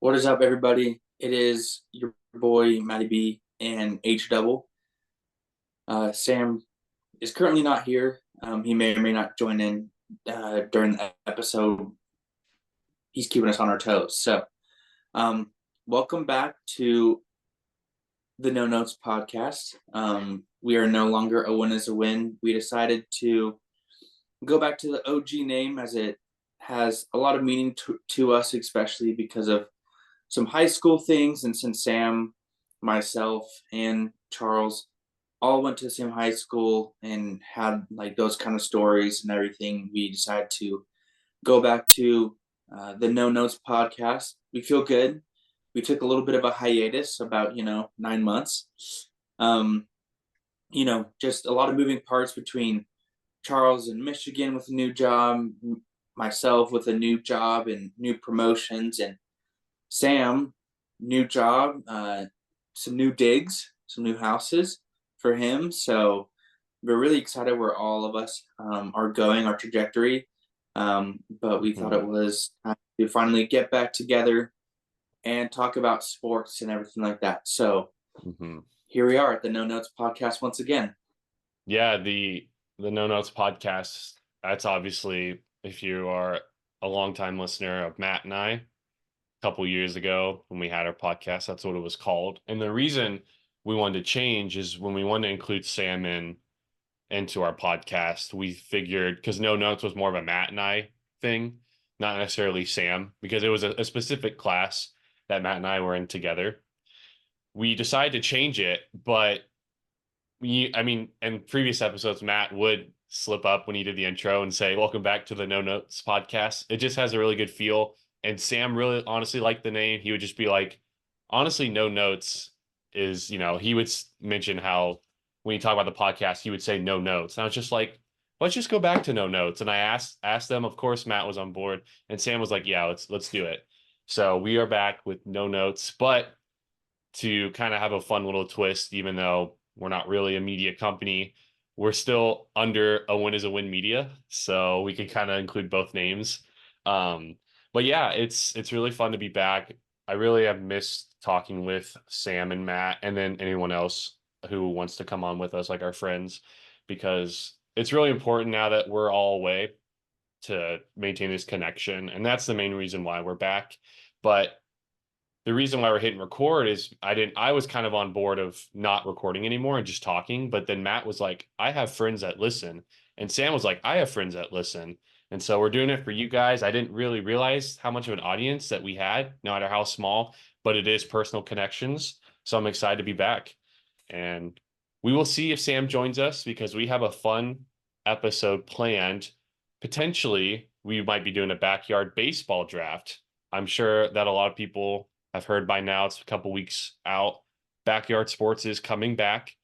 What is up, everybody? It is your boy MattyB and HDouble. Sam is currently not here. He may or may not join in during the episode. He's keeping us on our toes. Um, welcome back to the No Notes podcast. We are no longer a win is a win. We decided to go back to the OG name as it has a lot of meaning to us, especially because of some high school things. And since Sam, myself, and Charles all went to the same high school and had like those kind of stories and everything, we decided to go back to the No Notes podcast. We feel good. We took a little bit of a hiatus, about 9 months. Um, just a lot of moving parts between Charles in Michigan with a new job, myself with a new job and new promotions, and Sam, new job, some new digs, some new houses for him. So we're really excited where all of us are going, our trajectory. But we thought Mhm. it was time to finally get back together and talk about sports and everything like that. So Mhm. here we are at the No Notes podcast once again. Yeah, the No Notes podcast, that's obviously if you are a longtime listener of Matt and I, a couple years ago when we had our podcast, that's what it was called. And the reason we wanted to change is when we wanted to include Sam into our podcast, we figured because No Notes was more of a Matt and I thing, not necessarily Sam, because it was a specific class that Matt and I were in together. We decided to change it, but in previous episodes, Matt would slip up when he did the intro and say, "Welcome back to the No Notes podcast." It just has a really good feel. And Sam really honestly liked the name. He would just be like, honestly, No Notes is, he would mention how when you talk about the podcast, he would say no notes. And I was just like, let's just go back to no notes. And I asked them, of course, Matt was on board, and Sam was like, yeah, let's do it. So we are back with no notes, but to kind of have a fun little twist, even though we're not really a media company. We're still under a win is a win media, so we can kind of include both names. Um, but yeah, it's really fun to be back. I really have missed talking with Sam and Matt, and then anyone else who wants to come on with us, like our friends, because it's really important now that we're all away to maintain this connection, and that's the main reason why we're back. But the reason why we're hitting record is I was kind of on board of not recording anymore and just talking, but then Matt was like, I have friends that listen, and Sam was like, I have friends that listen, and so we're doing it for you guys. I didn't really realize how much of an audience that we had, no matter how small, but it is personal connections. So I'm excited to be back, and we will see if Sam joins us because we have a fun episode planned. Potentially we might be doing a backyard baseball draft. I'm sure that a lot of people have heard by now. It's a couple weeks out. Backyard sports is coming back.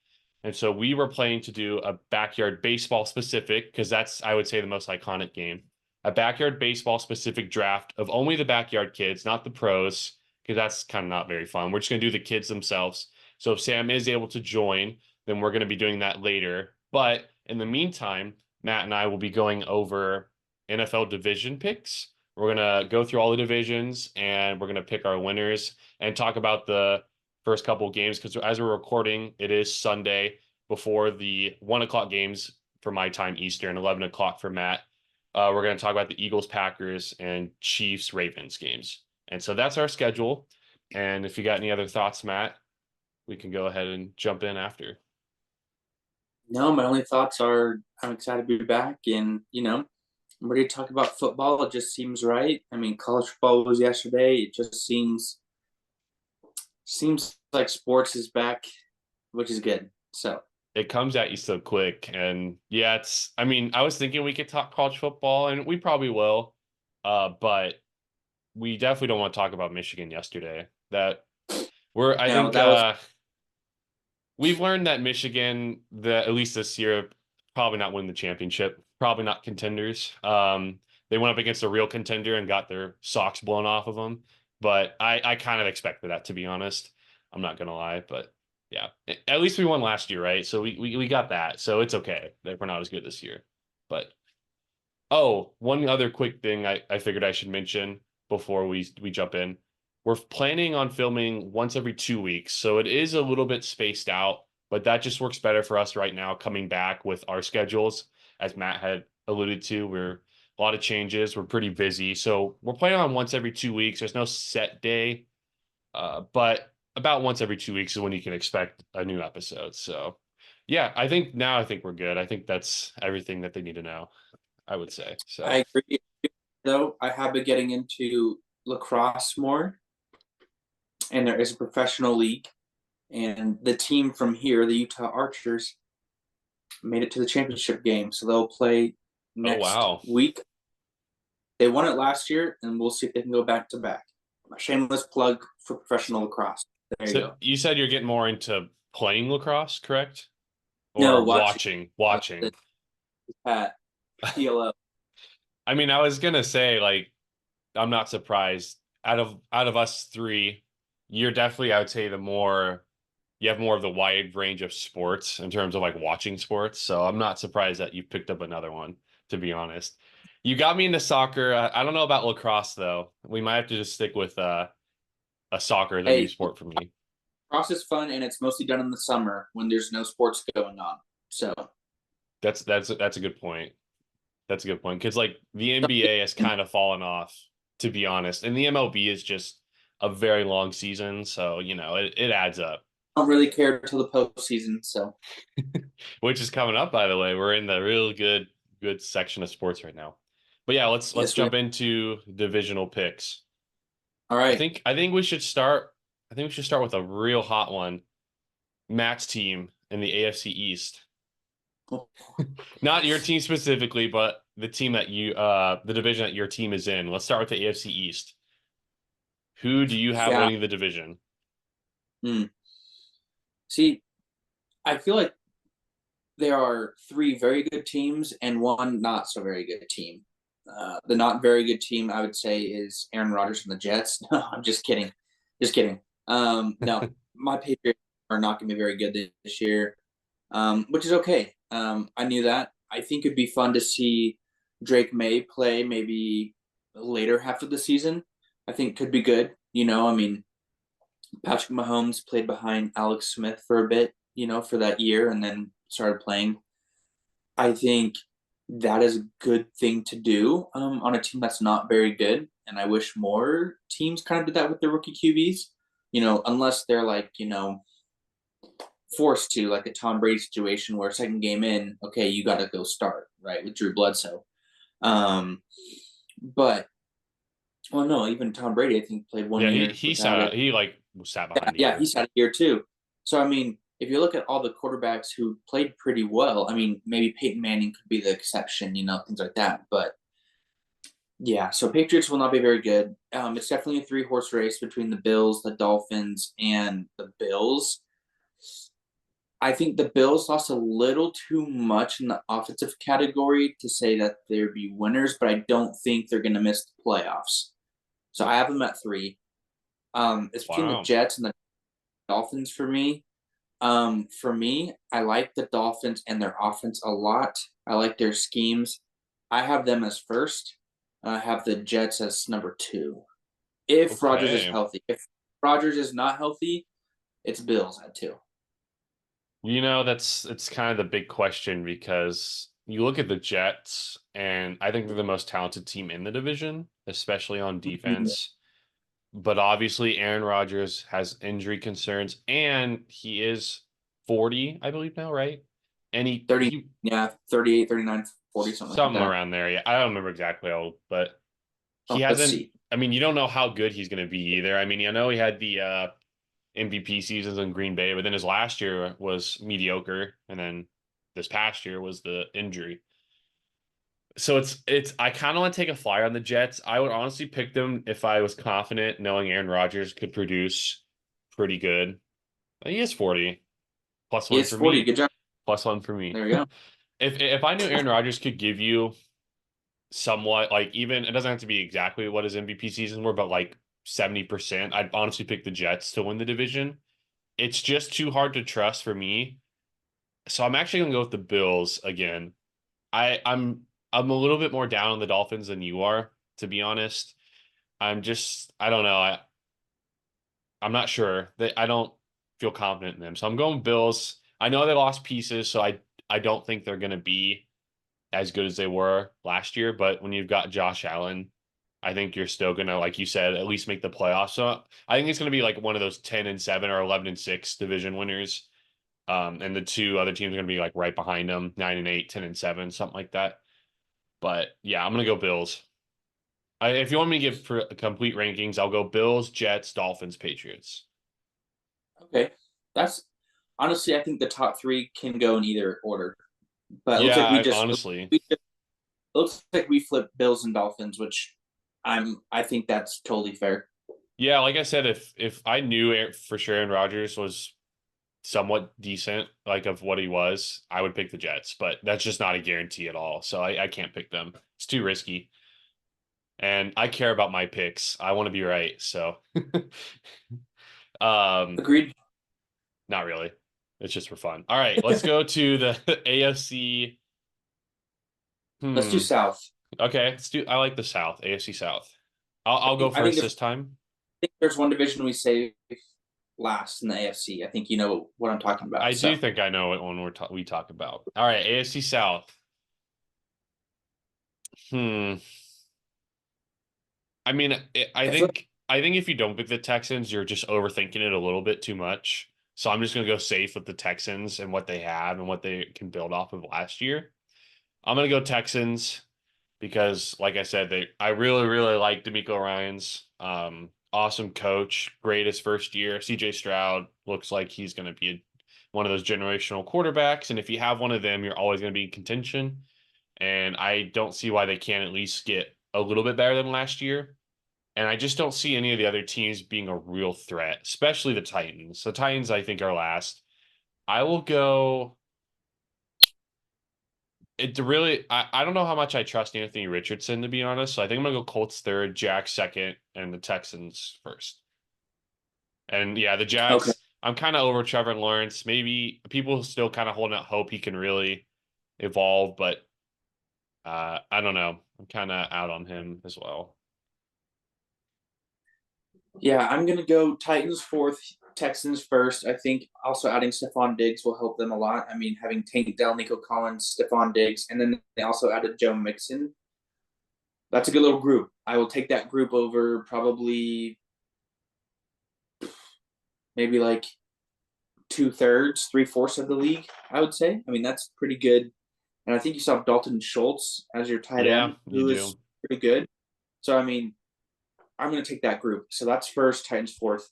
And so we were planning to do a backyard baseball specific, because that's, I would say, the most iconic game. A backyard baseball specific draft of only the backyard kids, not the pros, because that's kind of not very fun. We're just going to do the kids themselves. So if Sam is able to join, then we're going to be doing that later. But in the meantime, Matt and I will be going over NFL division picks. We're going to go through all the divisions and we're going to pick our winners and talk about the first couple of games, because as we're recording, it is Sunday before the 1 o'clock games for my time Eastern, 11 o'clock for Matt. We're going to talk about the Eagles, Packers, and Chiefs, Ravens games. And so that's our schedule. And if you got any other thoughts, Matt, we can go ahead and jump in after. No, my only thoughts are I'm excited to be back, and I'm ready to talk about football. It just seems right. I mean, college football was yesterday. It just seems like sports is back, which is good. So It comes at you so quick. And yeah, I was thinking we could talk college football, and we probably will. But we definitely don't want to talk about Michigan yesterday. I no, think that was we've learned that Michigan, at least this year, probably not win the championship, probably not contenders. They went up against a real contender and got their socks blown off of them. But I kind of expected that, to be honest. I'm not gonna lie, but yeah, at least we won last year, right? So we got that, so it's okay that we're not as good this year. But oh, one other quick thing I figured I should mention before we jump in. we're planning on filming once every 2 weeks. So it is a little bit spaced out, but that just works better for us right now coming back with our schedules. As Matt had alluded to, we're a lot of changes. We're pretty busy. So we're planning on once every 2 weeks. There's no set day, but about once every 2 weeks is when you can expect a new episode. So yeah, I think we're good. I think that's everything that they need to know, I would say. So I agree. Though I have been getting into lacrosse more, and there is a professional league, and the team from here, the Utah Archers, made it to the championship game, so they'll play oh next wow. week. They won it last year, and we'll see if they can go back to back. A shameless plug for professional lacrosse. There you So go. you said you're getting more into playing lacrosse, correct? No, Or watching watching. Pat PLO. I mean, I was gonna say, like, I'm not surprised. Out of us three, you're definitely, I would say, you have more of the wide range of sports in terms of like watching sports. So I'm not surprised that you picked up another one, to be honest. You got me into soccer. I don't know about lacrosse though. We might have to just stick with a soccer as a new Hey, sport for me. lacrosse is fun, and it's mostly done in the summer when there's no sports going on. So That's a good point. That's a good point. Because like the NBA has kind of fallen off, to be honest. And the MLB is just a very long season. So, it adds up. I don't really care till the postseason. So Which is coming up, by the way. We're in the real good section of sports right now. But yeah, let's yes, we. jump into divisional picks. All I right. think I think we should start I think we should start with a real hot one. Matt's team in the AFC East. Not your team specifically, but the team that the division that your team is in. Let's start with the AFC East. Who do you have Yeah. winning the division? Hmm. See, I feel like there are three very good teams and one not so very good team. The not very good team, I would say, is Aaron Rodgers and the Jets. No, I'm just kidding. Just kidding. No, my Patriots are not going to be very good this year, which is okay. I knew that. I think it'd be fun to see Drake May play maybe later half of the season. I think could be good. I mean, Patrick Mahomes played behind Alex Smith for a bit, for that year, and then started playing. I think that is a good thing to do on a team that's not very good. And I wish more teams kind of did that with their rookie QBs, unless they're like, forced to, like a Tom Brady situation where second game in, okay, you got to go start, right, with Drew Bledsoe. Um, but, well, no, even Tom Brady, I think, played one Yeah, year without it. he like sat behind a Yeah, year. he's had a year too. So, I mean, if you look at all the quarterbacks who played pretty well, I mean, maybe Peyton Manning could be the exception, things like that. But yeah, so Patriots will not be very good. It's definitely a three-horse race between the Bills, the Dolphins, and the Bills. I think the Bills lost a little too much in the offensive category to say that they'd be winners, but I don't think they're going to miss the playoffs. So I have them at three. It's between the Wow. Jets and the Dolphins for me. For me, I like the Dolphins and their offense a lot. I like their schemes. I have them as first. I have the Jets as number two. If Rodgers is Okay. healthy. If Rodgers is not healthy, it's Bills at two. That's it's kind of the big question because you look at the Jets, and I think they're the most talented team in the division, especially on Mhm. defense. But obviously, Aaron Rodgers has injury concerns, and he is 40, I believe now, right? And 30, he yeah, 38, 39, 40, something like something that. around there. Yeah, I don't remember exactly how old, but he Oh, let's hasn't. see. I mean, you don't know how good he's going to be either. I mean, I know he had the MVP seasons in Green Bay, but then his last year was mediocre, and then this past year was the injury. So it's I kind of want to take a flyer on the Jets. I would honestly pick them if I was confident knowing Aaron Rodgers could produce pretty good. He is 40. Plus He one is for 40. me. Good job. Plus one for me. There we go. If I knew Aaron Rodgers could give you somewhat, like, even it doesn't have to be exactly what his MVP seasons were, but like 70%, I'd honestly pick the Jets to win the division. It's just too hard to trust for me. So I'm actually gonna go with the Bills again. I'm a little bit more down on the Dolphins than you are, to be honest. I don't know. I'm not sure. I don't feel confident in them. So I'm going Bills. I know they lost pieces, so I don't think they're going to be as good as they were last year. But when you've got Josh Allen, I think you're still going to, like you said, at least make the playoffs. So I think it's going to be like one of those 10-7 or 11-6 division winners. And the two other teams are going to be like right behind them, 9-8, 10-7, something like that. But yeah, I'm going to go Bills. If you want me to give for complete rankings, I'll go Bills, Jets, Dolphins, Patriots. Okay, that's honestly, I think the top three can go in either order. But it looks Yeah, like honestly. it looks like we flipped Bills and Dolphins, which I think that's totally fair. Yeah, like I said, if I knew for sure Aaron Rodgers was somewhat decent, like of what he was, I would pick the Jets, but that's just not a guarantee at all. So I can't pick them. It's too risky. And I care about my picks. I want to be right. So um Agreed. not really. It's just for fun. All right, let's go to the AFC. Let's do Hmm. South. Okay, let's do I like the South, AFC South. I'll go I think first this time. there's one division we save last in the AFC. I think you know what I'm talking I about. do So think I know what one we talk about. All right, AFC South. Hmm. I mean, I feel I think if you don't pick the Texans, you're just overthinking it a little bit too much. So I'm just gonna go safe with the Texans and what they have and what they can build off of last year. I'm gonna go Texans because, like I said, I really like D'Amico Ryan's awesome coach, greatest first year. CJ Stroud looks like he's gonna be one of those generational quarterbacks, and if you have one of them, you're always gonna be in contention. And I don't see why they can't at least get a little bit better than last year. And I just don't see any of the other teams being a real threat, especially the Titans. The Titans, I think, are last. I will go. I don't know how much I trust Anthony Richardson, to be honest. So I think I'm going to go Colts third, Jack second, and the Texans first. And yeah, the okay. Jags, I'm kind of over Trevor Lawrence. Maybe people still kind of holding out hope he can really evolve, but I don't know. I'm kind of out on him as well. Yeah, I'm gonna go Titans fourth, Texans first. I think also adding Stephon Diggs will help them a lot. I mean, having Tank Dell, Nico Collins, Stephon Diggs, and then they also added Joe Mixon. That's a good little group. I will take that group over probably maybe like 2/3, 3/4 of the league. I would say. I mean, that's pretty good. And I think you saw Dalton Schultz as your tight Yeah, end, you who is do. pretty good. So I mean, I'm going to take that group. So that's first, Titans fourth.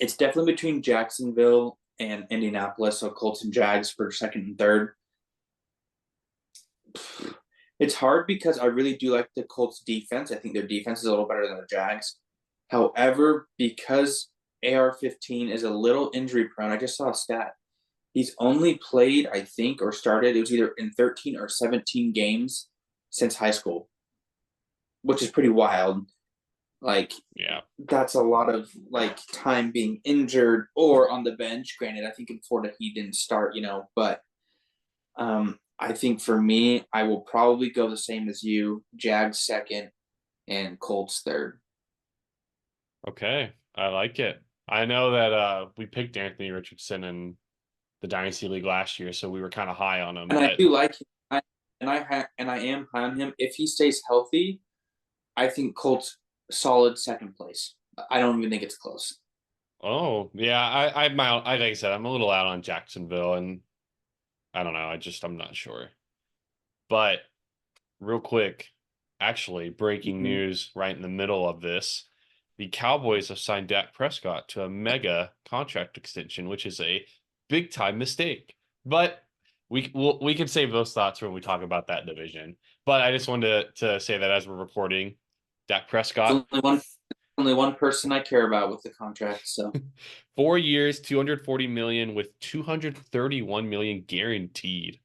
It's definitely between Jacksonville and Indianapolis. So Colts and Jags for second and third. It's hard because I really do like the Colts defense. I think their defense is a little better than the Jags. However, because AR-15 is a little injury prone, I just saw a stat. He's only played, I think, or started, it was either in 13 or 17 games since high school, which is pretty wild. Like, Yeah. that's a lot of like time being injured or on the bench. Granted, I think in Florida he didn't start, but I think for me, I will probably go the same as you, Jags second and Colts third. Okay. I like it. I know that we picked Anthony Richardson in the Dynasty League last year, so we were kind of high on him, And I but do like him. I am high on him. If he stays healthy, I think Colts solid second place. I don't even think it's close. oh, yeah, like I said, I'm a little out on Jacksonville and I don't know, I'm not sure. But real quick, actually, breaking Mhm. news right in the middle of this. The Cowboys have signed Dak Prescott to a mega contract extension, which is a big time mistake. But we can save those thoughts when we talk about that division. But I just wanted to say that as we're reporting, Dak There's Prescott, only one person I care about with the contract. So 4 years, 240 million with 231 million guaranteed.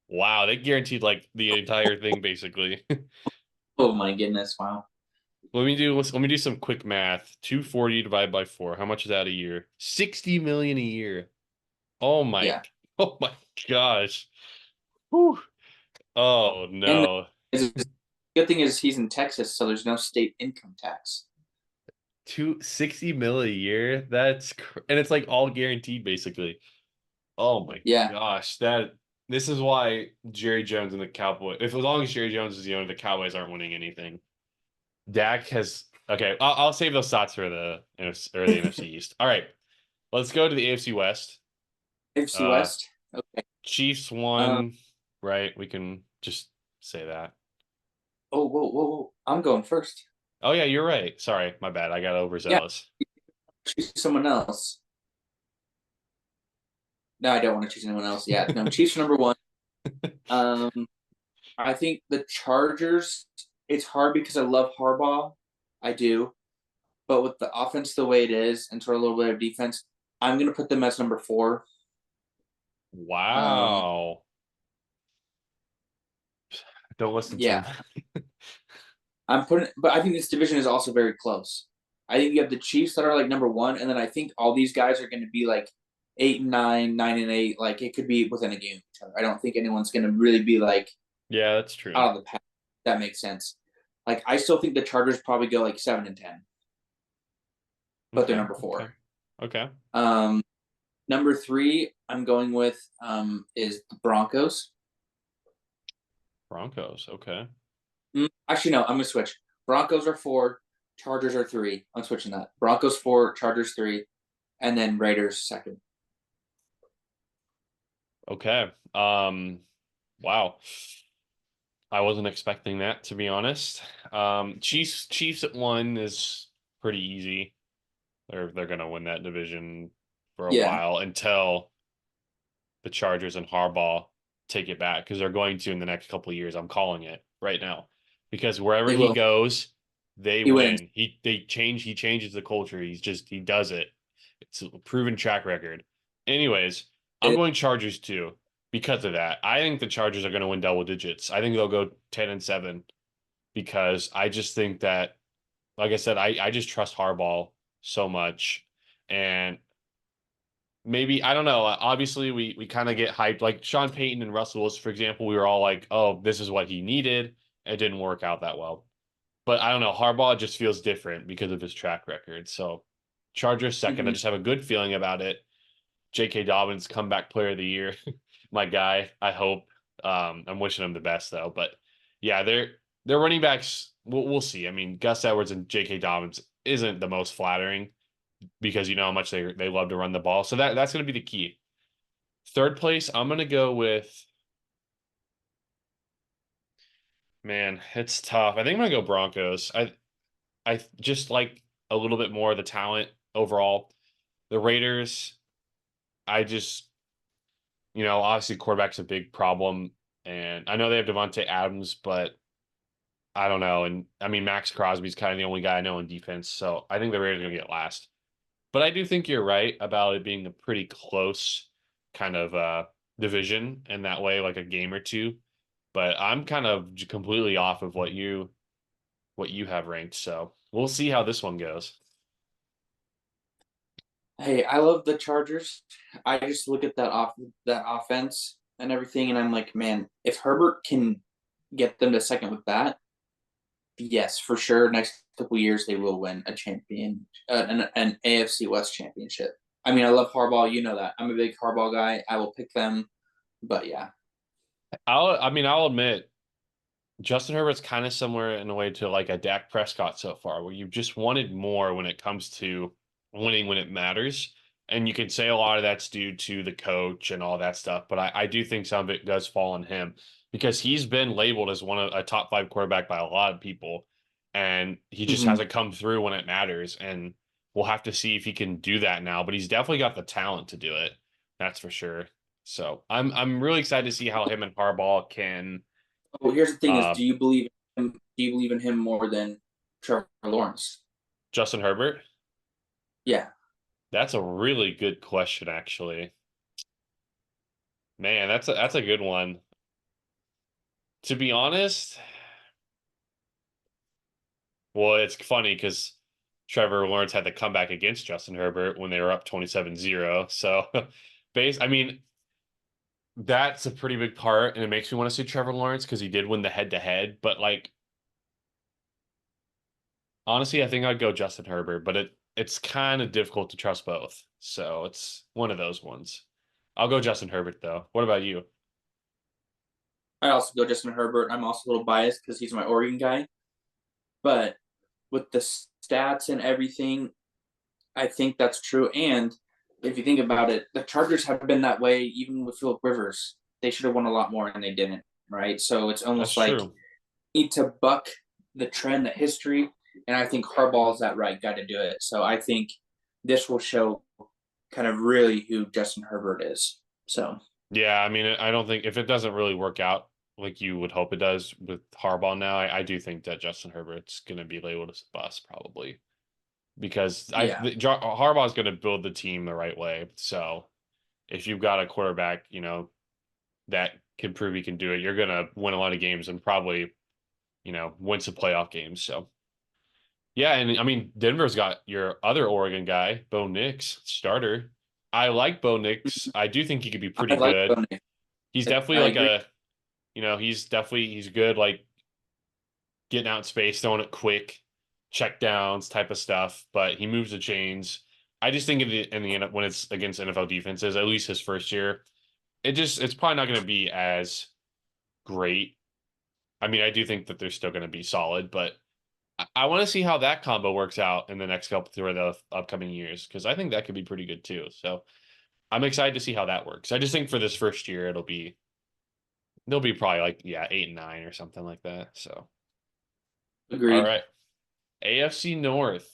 Wow, they guaranteed like the entire thing basically. oh my goodness, wow. Let me do some quick math. 240 divided by 4. How much is that a year? 60 million a year. Oh my Yeah. oh my gosh. Whew. Oh And no. the good thing is he's in Texas, so there's no state income tax. $260 million a year. And it's like all guaranteed basically. Oh my Yeah. gosh, this is why Jerry Jones and the Cowboys. If as long as Jerry Jones is the owner, the Cowboys aren't winning anything. Dak has okay. I'll save those thoughts for the NFC East. All right, let's go to the AFC West. AFC Uh, West. Okay. Chiefs Um. won, right? We can just say that. Oh, whoa, whoa, whoa! I'm going first. Oh yeah, you're right. Sorry, my bad. I got Yeah. overzealous. Choose someone else. No, I don't want to choose anyone else. Yeah. No, Chiefs number one. Um. I think the Chargers. It's hard because I love Harbaugh. I do, but with the offense the way it is, and sort of a little bit of defense, I'm going to put them as number four. Um. Wow. Don't listen to Yeah. him. But I think this division is also very close. I think you have the Chiefs that are like number one, and then I think all these guys are going to be like 8-9, 9-8. Like it could be within a game of each other. I don't think anyone's going to really be like Yeah, that's true. out of the pack. That makes sense. Like I still think the Chargers probably go like 7-10, but they're Okay. number Okay. four. Okay. Um, Number three, I'm going with is the Broncos. Broncos. Okay. Actually, no, I'm gonna switch. Broncos are four, Chargers are three. I'm switching that. Broncos four, Chargers three, and then Raiders second. Okay. Wow. I wasn't expecting that, to be honest. Chiefs at one is pretty easy. They're gonna win that division for a Yeah, while until the Chargers and Harbaugh take it back because they're going to in the next couple of years. I'm calling it right now because wherever they he will. goes, they He wins. win. He changes the culture. He does it. It's a proven track record. Anyways, I'm It, going Chargers too because of that. I think the Chargers are going to win double digits. I think they'll go 10-7 because I just think that, like I said, I just trust Harbaugh so much. And maybe I don't know. Obviously, we kind of get hyped. Like Sean Payton and Russell Wilson, for example, we were all like, "Oh, this is what he needed." It didn't work out that well. But I don't know. Harbaugh just feels different because of his track record. So Chargers second. I mhm. just have a good feeling about it. J.K. Dobbins, comeback player of the year, my guy. I hope. I'm wishing him the best though. But yeah, they're running backs. We'll see. I mean, Gus Edwards and J.K. Dobbins isn't the most flattering because you know how much they love to run the ball. So that's going to be the key. Third place, I'm going to go with, man, it's tough. I think I'm going to go Broncos. I just like a little bit more of the talent overall. The Raiders, I just, obviously quarterback's a big problem. And I know they have Devontae Adams, but I don't know. And I mean, Max Crosby's kind of the only guy I know in defense. So I think the Raiders are going to get last. But I do think you're right about it being a pretty close kind of division in that way, like a game or two. But I'm kind of completely off of what you have ranked. So we'll see how this one goes. Hey, I love the Chargers. I just look at that offense and everything, and I'm like, man, if Herbert can get them to second with that, yes, for sure. Next couple years, they will win a an AFC West championship. I mean, I love Harbaugh. You know that. I'm a big Harbaugh guy. I will pick them, but yeah. I'll admit Justin Herbert's kind of similar in a way to like a Dak Prescott so far, where you've just wanted more when it comes to winning when it matters. And you can say a lot of that's due to the coach and all that stuff, but I do think some of it does fall on him because he's been labeled as one of a top five quarterback by a lot of people, and he just Mhm. hasn't come through when it matters. And we'll have to see if he can do that now, but he's definitely got the talent to do it. That's for sure. So I'm really excited to see how him and Harbaugh can Well, here's the thing: is uh, do you believe in him more than Trevor Lawrence? Justin Herbert? Yeah. That's a really good question, actually. Man, that's a good one. To be honest, well, it's funny because Trevor Lawrence had the comeback against Justin Herbert when they were up 27-0. So I mean, that's a pretty big part, and it makes me want to see Trevor Lawrence because he did win the head-to-head. But like Honestly, I think I'd go Justin Herbert, but it's kind of difficult to trust both. So it's one of those ones. I'll go Justin Herbert though. What about you? I also go Justin Herbert. I'm also a little biased because he's my Oregon guy, but with the stats and everything, I think that's true. And if you think about it, the Chargers have been that way even with Philip Rivers. They should have won a lot more and they didn't, right? So it's That's almost like true. you need to buck the trend, the history, and I think Harbaugh is that right guy to do it. So I think this will show kind of really who Justin Herbert is. So Yeah, I mean, I don't think if it doesn't really work out like you would hope it does with Harbaugh now, I do think that Justin Herbert's going to be labeled as a bust probably because yeah, Harbaugh's going to build the team the right way. So if you've got a quarterback, that can prove he can do it, you're going to win a lot of games and probably, win some playoff games. So yeah, and I mean, Denver's got your other Oregon guy, Bo Nix, starter. I like Bo Nix. I do think he could be I pretty like good. Bo Nix. He's definitely I like agree. he's good like getting out in space, throwing it quick, check downs type of stuff, but he moves the chains. I just think in the when it's against NFL defenses, at least his first year, it's probably not going to be as great. I mean, I do think that they're still going to be solid, but I want to see how that combo works out in the next couple through the upcoming years because I think that could be pretty good too. So I'm excited to see how that works. I just think for this first year, they'll be probably like 8 and 9 or something like that. So all Agreed. right, AFC North.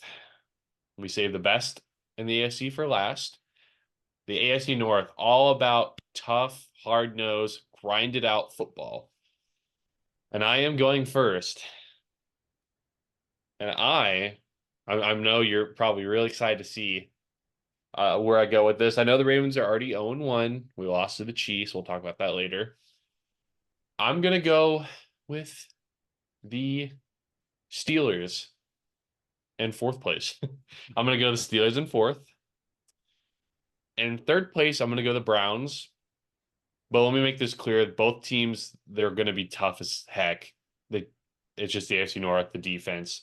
We save the best in the AFC for last. The AFC North, all about tough, hard nosed, grinded out football. And I am going first. And I know you're probably really excited to see where I go with this. I know the Ravens are already 0-1. We lost to the Chiefs. We'll talk about that later. I'm going to go with the Steelers in fourth place. I'm going to go the Steelers in fourth. In third place, I'm going to go the Browns. But let me make this clear: both teams, they're going to be tough as heck. They, it's just the AFC North, the defense.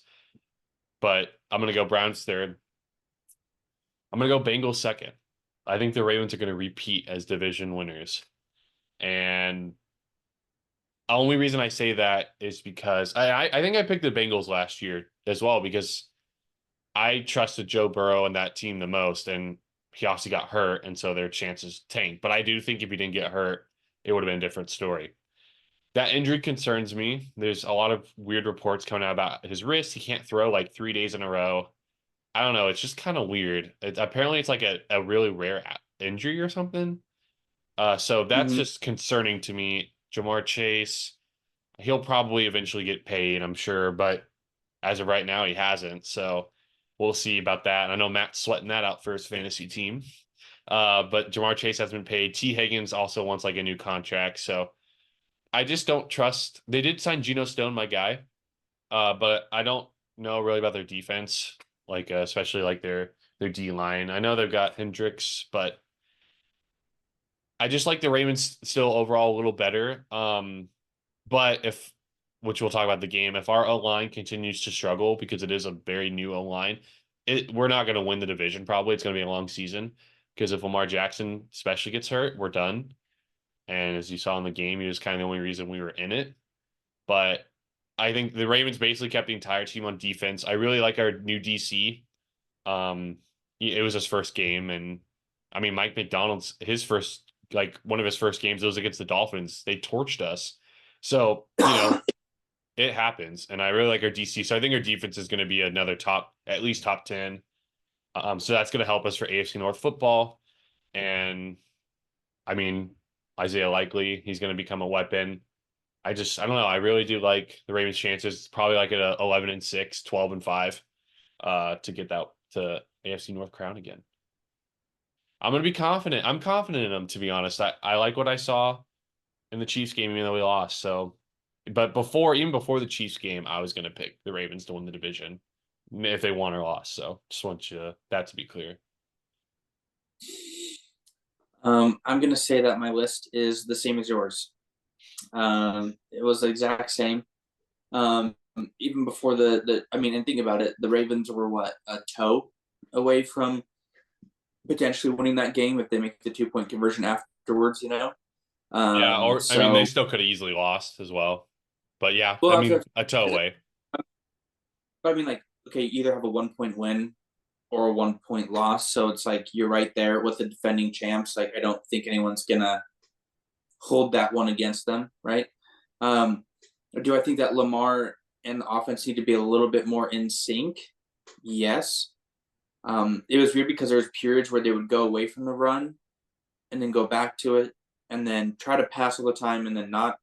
But I'm going to go Browns third. I'm going to go Bengals second. I think the Ravens are going to repeat as division winners. And the only reason I say that is because I think I picked the Bengals last year as well because I trusted Joe Burrow and that team the most. And he obviously got hurt. And so their chances tanked. But I do think if he didn't get hurt, it would have been a different story. That injury concerns me. There's a lot of weird reports coming out about his wrist. He can't throw like 3 days in a row. I don't know. It's just kind of weird. Apparently, it's like a really rare injury or something. So that's Mm-hmm. just concerning to me. Jamar Chase, he'll probably eventually get paid, I'm sure, but as of right now, he hasn't. So we'll see about that. And I know Matt's sweating that out for his fantasy team. But Jamar Chase has been paid. T. Higgins also wants like a new contract. So I just don't trust. They did sign Geno Stone, my guy, but I don't know really about their defense, like especially like their D line. I know they've got Hendricks, but I just like the Ravens still overall a little better. But if which we'll talk about the game, if our O line continues to struggle because it is a very new O line, we're not going to win the division. Probably it's going to be a long season because if Lamar Jackson especially gets hurt, we're done. And as you saw in the game, he was kind of the only reason we were in it. But I think the Ravens basically kept the entire team on defense. I really like our new DC. Um, it was his first game, and I mean Mike McDonald's his first like one of his first games. It was against the Dolphins. They torched us, so it happens. And I really like our DC. So I think our defense is going to be another at least top 10. So that's going to help us for AFC North football. And I mean Isaiah Likely, he's going to become a weapon. I don't know. I really do like the Ravens' chances. It's probably like at 11-6, 12-5, to get that to AFC North crown again. I'm gonna be confident. I'm confident in them, to be honest. I like what I saw in the Chiefs game, even though we lost. So, but even before the Chiefs game, I was gonna pick the Ravens to win the division if they won or lost. So, just want that to be clear. I'm gonna say that my list is the same as yours. It was the exact same. even before and think about it, the Ravens were what, a toe away from potentially winning that game if they make the 2-point conversion afterwards, you know? Yeah, or I mean, they So, still could have easily lost as well. But yeah, well, I I was mean, gonna a toe away. but I mean, like, okay, you either have a 1-point win or a 1-point loss. So it's like you're right there with the defending champs. Like, I don't think anyone's gonna hold that one against them, right? Um, do I think that Lamar and the offense need to be a little bit more in sync? Yes. It was weird because there was periods where they would go away from the run and then go back to it and then try to pass all the time and then not.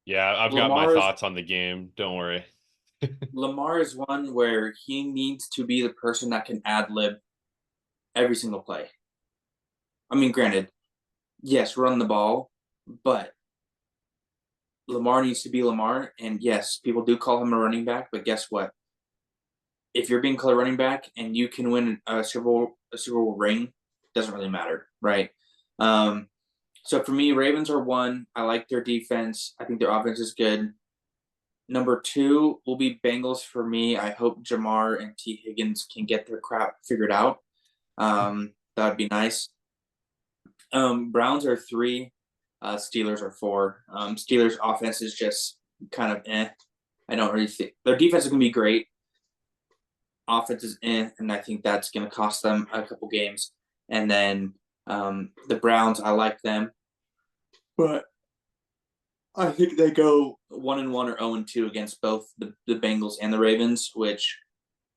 Yeah, I've got my Lamar is thoughts on the game. Don't worry. Lamar is one where he needs to be the person that can ad lib every single play. I mean, granted, yes, run the ball, but Lamar needs to be Lamar. And yes, people do call him a running back, but guess what? If you're being called a running back and you can win a Super Bowl ring, doesn't really matter, right? So for me, Ravens are one. I like their defense. I think their offense is good. Number two will be Bengals for me. I hope Jamar and T. Higgins can get their crap figured out. That would be nice. Browns are three. Steelers are four. Steelers offense is just kind of eh. I don't really think their defense is going to be great. Offense is eh, and I think that's going to cost them a couple games. And then the Browns, I like them, but I think they go 1-1 or 0-2 against both the Bengals and the Ravens, which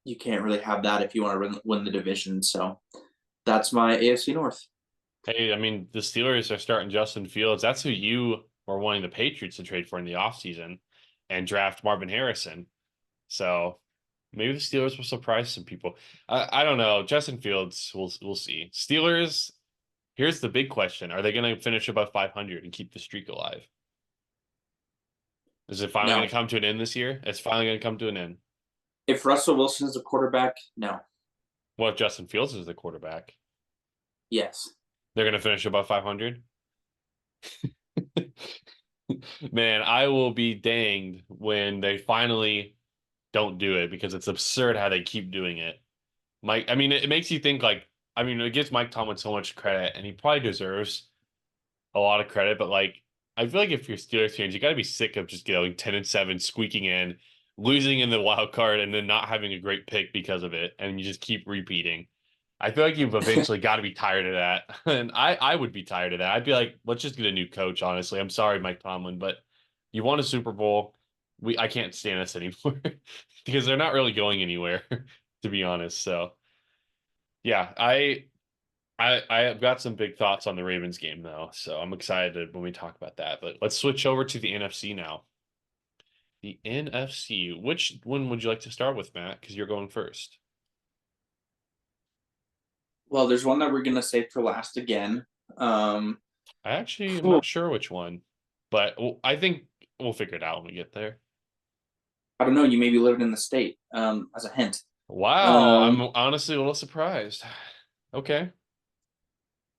you can't really have that if you want to win the division. So that's my AFC North. Hey, I mean, the Steelers are starting Justin Fields. That's who you were wanting the Patriots to trade for in the offseason and draft Marvin Harrison. So maybe the Steelers will surprise some people. I don't know. Justin Fields, we'll see. Steelers, here's the big question. Are they going to finish above 500 and keep the streak alive? Is it finally No. going to come to an end this year? It's finally going to come to an end. If Russell Wilson is the quarterback, no. What if Justin Fields is the quarterback? Yes. They're going to finish above 500? Man, I will be danged when they finally don't do it because it's absurd how they keep doing it. Mike, I mean, it makes you think like, I mean, it gives Mike Tomlin so much credit, and he probably deserves a lot of credit, but like, I feel like if you're Steelers fans, you got to be sick of just going 10-7, squeaking in, losing in the wild card, and then not having a great pick because of it, and you just keep repeating. I feel like you've eventually got to be tired of that, and I would be tired of that. I'd be like, let's just get a new coach. Honestly, I'm sorry, Mike Tomlin, but you won a Super Bowl. I can't stand this anymore because they're not really going anywhere, to be honest. So yeah, I have got some big thoughts on the Ravens game though, so I'm excited when we talk about that. But let's switch over to the NFC now. The NFC. Which one would you like to start with, Matt? Because you're going first. Well, there's one that we're gonna save for last again. I actually am not sure which one, but I think we'll figure it out when we get there. I don't know. You maybe lived in the state. As a hint. Wow, I'm Um, honestly a little surprised. Okay.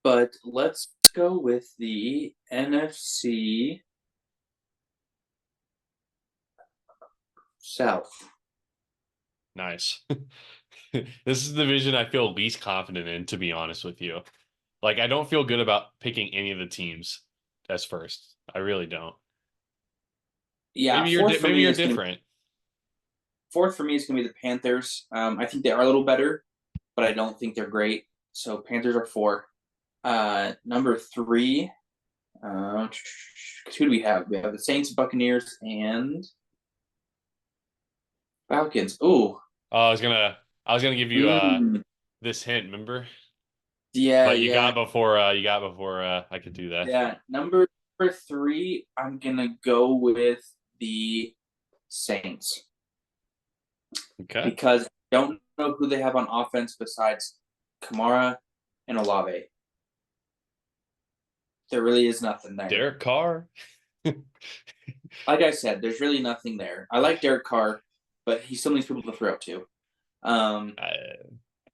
but let's go with the NFC South. Nice. This is the division I feel least confident in, to be honest with you. Like, I don't feel good about picking any of the teams as first. I really don't. Yeah, Maybe you're different. fourth for me is gonna be the Panthers. I think they are a little better, but I don't think they're great. So Panthers are four. Number three. Who do we have? We have the Saints, Buccaneers, and Falcons. Ooh. Oh, I was gonna give you Mm, this hint, remember? yeah, But yeah, you got before I could do that. yeah. Number three, I'm gonna go with the Saints Okay. because I don't know who they have on offense besides Kamara and Olave. There really is nothing there. Derek Carr. Like I said, there's really nothing there. I like Derek Carr, but he still needs people to throw to. Um,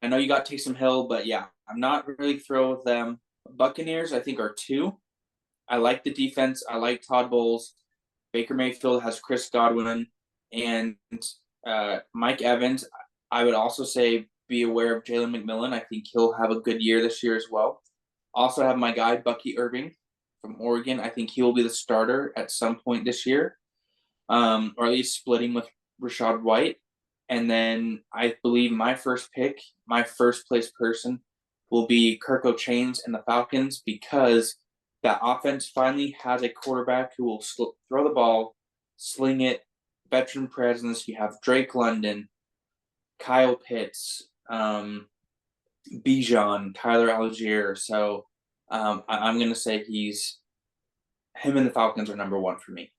I know you got Taysom Hill, but yeah, I'm not really thrilled with them. Buccaneers, I think, are two. I like the defense. I like Todd Bowles. Baker Mayfield has Chris Godwin. and Mike Evans. I would also say be aware of Jalen McMillan. I think he'll have a good year this year as well. Also have my guy Bucky Irving from Oregon. I think he will be the starter at some point this year, or at least splitting with Rashad White. And then I believe my first pick, my first place person, will be Kirk O'Chains and the Falcons, because that offense finally has a quarterback who will throw the ball, sling it, veteran presence. You have Drake London, Kyle Pitts, Bijan, Tyler Algier. So I'm going to say him and the Falcons are number one for me.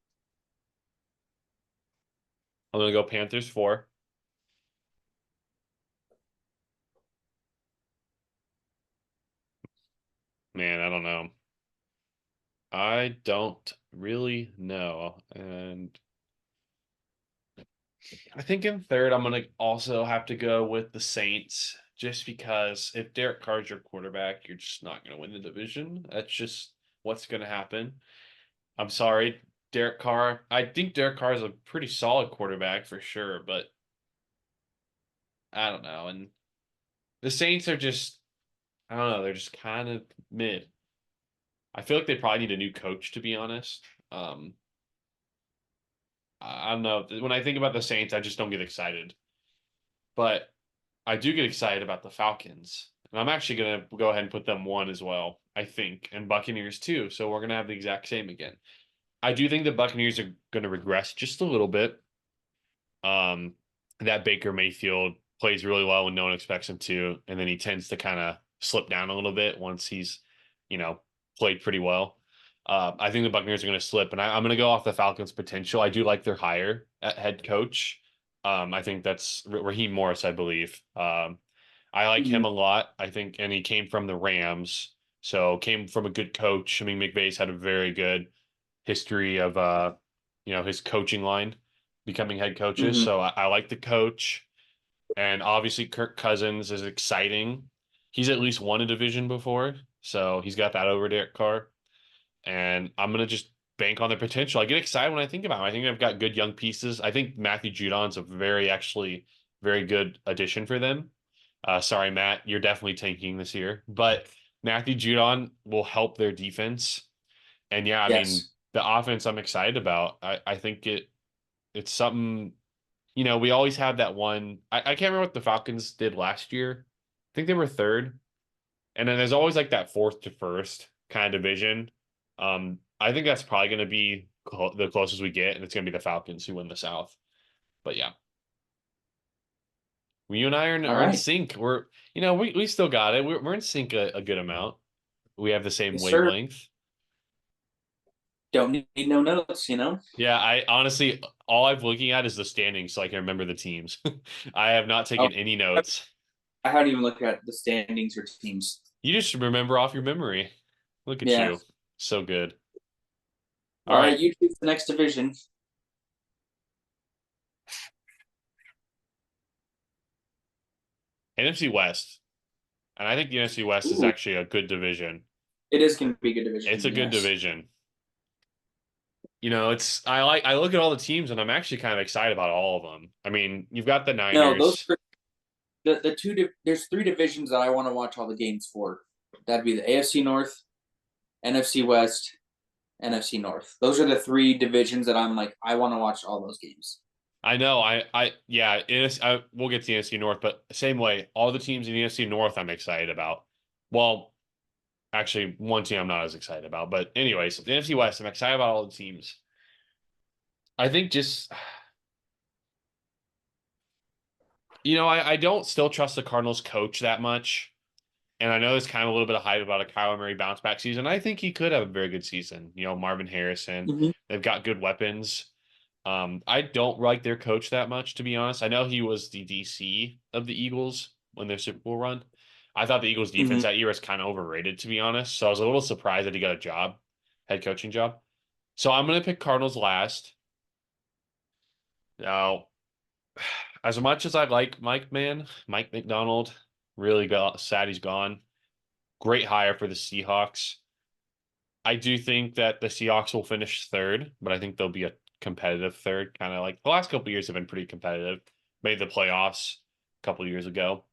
I'm going to go Panthers 4. Man, I don't know. I don't really know. And I think in third, I'm going to also have to go with the Saints, just because if Derek Carr's your quarterback, you're just not going to win the division. That's just what's going to happen. I'm sorry, Derek Carr. I think Derek Carr is a pretty solid quarterback for sure, but I don't know. And the Saints are just, I don't know, they're just kind of mid. I feel like they probably need a new coach, to be honest. I don't know. When I think about the Saints, I just don't get excited. But I do get excited about the Falcons. And I'm actually going to go ahead and put them 1 as well, I think, and Buccaneers 2. So we're going to have the exact same again. I do think the Buccaneers are going to regress just a little bit. That Baker Mayfield plays really well when no one expects him to, and then he tends to kind of slip down a little bit once he's, played pretty well. I think the Buccaneers are going to slip, and I'm going to go off the Falcons' potential. I do like their hire at head coach. I think that's Raheem Morris, I believe. I like him a lot. I think, and he came from the Rams, so came from a good coach. I mean, McVay's had a very good history of, his coaching line becoming head coaches. Mm-hmm. So I like the coach, and obviously Kirk Cousins is exciting. He's at least won a division before, so he's got that over Derek Carr. And I'm gonna just bank on their potential. I get excited when I think about it. I think they've got good young pieces. I think Matthew Judon's a very good addition for them. Sorry, Matt, you're definitely tanking this year, but Matthew Judon will help their defense. And yeah, I mean, Yes. the offense I'm excited about. I think it's something, we always have that one. I can't remember what the Falcons did last year. I think they were third. And then there's always like that fourth to first kind of division. I think that's probably going to be the closest we get, and it's going to be the Falcons who win the South. But yeah, you and I All are in right. sync. We still got it. We're in sync a good amount. We have the same Yes, sir. wavelength. Don't need no notes. Yeah, I honestly, all I'm looking at is the standings so I can remember the teams. I have not Oh, taken any notes. I haven't even looked at the standings or teams. You just remember off your memory. Look at Yeah. you. So good. All All right, right. you choose the next division. NFC West. And I think the NFC West is Ooh, actually a good division. it is going to be a good It's division. a good Yes. division. I look at all the teams and I'm actually kind of excited about all of them. I mean, you've got the No, those Niners. are the two. There's three divisions that I want to watch all the games for. That'd be the AFC North, NFC West, NFC North. Those are the three divisions that I'm like, I want to watch all those games. I know. Yeah. We'll get to the NFC North, but same way, all the teams in the NFC North, I'm excited about. Well, actually, one team I'm not as excited about, but anyways, the NFC West, I'm excited about all the teams. I think just, I don't still trust the Cardinals coach that much. And I know there's kind of a little bit of hype about a Kyler Murray bounce back season. I think he could have a very good season. Marvin Harrison, Mm-hmm. they've got good weapons. I don't like their coach that much, to be honest. I know he was the DC of the Eagles when their Super Bowl run. I thought the Eagles Mm-hmm. defense that year was kind of overrated, to be honest. So I was a little surprised that he got a head coaching job. So I'm going to pick Cardinals last. Now, as much as I like Mike McDonald, really sad he's gone. Great hire for the Seahawks. I do think that the Seahawks will finish third, but I think they'll be a competitive third. Kind of like the last couple of years have been pretty competitive. Made the playoffs a couple of years ago.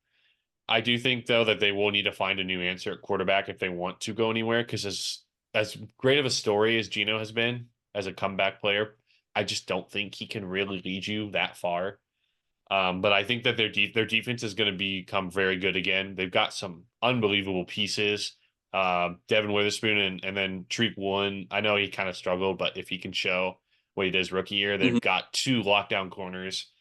I do think though that they will need to find a new answer at quarterback if they want to go anywhere. Because as great of a story as Gino has been as a comeback player, I just don't think he can really lead you that far. But I think that their defense is going to become very good again. They've got some unbelievable pieces. Devin Witherspoon and then Treek Woolen. I know he kind of struggled, but if he can show what he did his rookie year, they've Mhm. got two lockdown corners,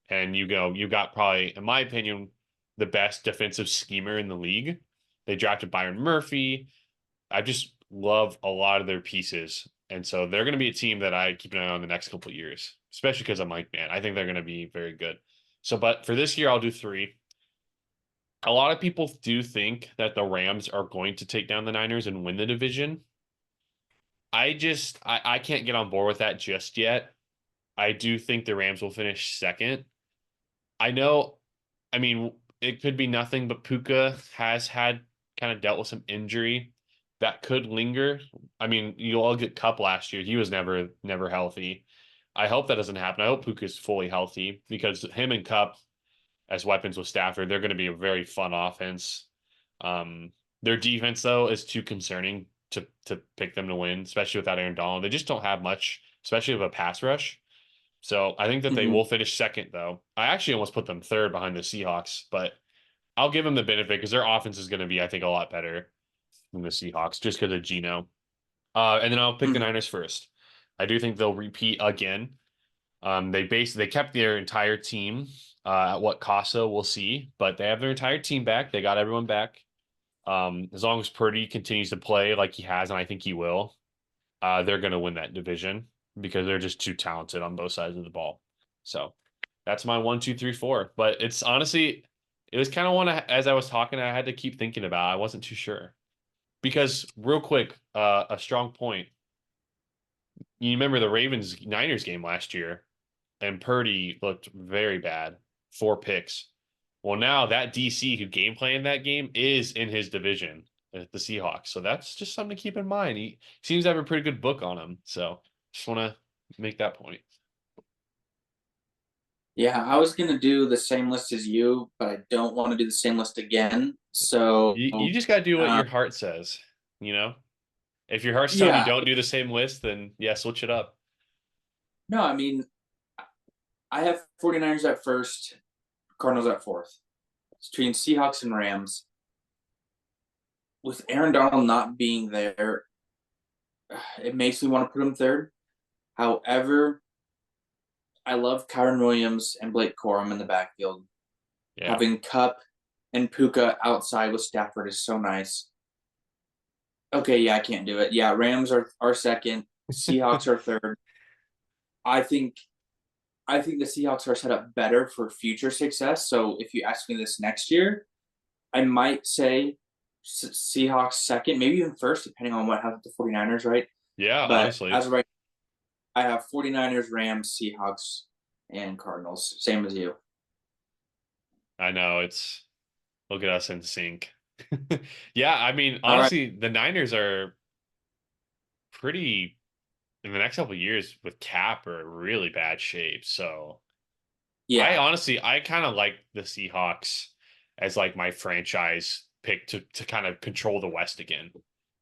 and you got probably, in my opinion, the best defensive schemer in the league. They drafted Byron Murphy. I just love a lot of their pieces. And so they're going to be a team that I keep an eye on the next couple of years, especially because I'm like, man, I think they're going to be very good. So, but for this year, I'll do three. A lot of people do think that the Rams are going to take down the Niners and win the division. I can't get on board with that just yet. I do think the Rams will finish second. I know, I mean, it could be nothing, but Puka has had kind of dealt with some injury that could linger. I mean, you all get Cup last year. He was never healthy. I hope that doesn't happen. I hope Puka's fully healthy because him and Cup as weapons with Stafford, they're going to be a very fun offense. Their defense though is too concerning to pick them to win, especially without Aaron Donald. They just don't have much, especially with a pass rush. So I think that they Mhm. will finish second, though. I actually almost put them third behind the Seahawks, but I'll give them the benefit because their offense is going to be, I think, a lot better than the Seahawks just because of Geno. And then I'll pick the Mhm. Niners first. I do think they'll repeat again. They kept their entire team. At what cost, though, we'll see. But they have their entire team back. They got everyone back. As long as Purdy continues to play like he has, and I think he will, they're going to win that division because they're just too talented on both sides of the ball. So that's my 1, 2, 3, 4. But it's honestly, it was kind of one as I was talking, I had to keep thinking about. I wasn't too sure because real quick, a strong point. You remember the Ravens Niners game last year, and Purdy looked very bad, 4 picks. Well, now that DC who game planned that game is in his division, the Seahawks. So that's just something to keep in mind. He seems to have a pretty good book on him. So just want to make that point. Yeah, I was gonna do the same list as you, but I don't want to do the same list again. So, You just got to do what uh, your heart says, you know? If your heart's telling you yeah, don't do the same list, then yeah, switch it up. no, I mean, I have 49ers at first, Cardinals at fourth. It's between Seahawks and Rams. With Aaron Donald not being there, it makes me want to put him third. However, I love Kyron Williams and Blake Corum in the backfield. Yeah. Having Cup and Puka outside with Stafford is so nice. Okay, yeah, I can't do it. Yeah, Rams are second, Seahawks are third. I think I think the Seahawks are set up better for future success. So if you ask me this next year, I might say Seahawks second, maybe even first, depending on what happens to 49ers, right? Yeah, But honestly. as of right, I have 49ers, Rams, Seahawks, and Cardinals. Same as you. I know it's look at us in sync. Yeah, I mean, All right. honestly, the Niners are pretty in the next couple of years with Cap are in really bad shape. So I Yeah. honestly, I kind of like the Seahawks as like my franchise pick to kind of control the West again.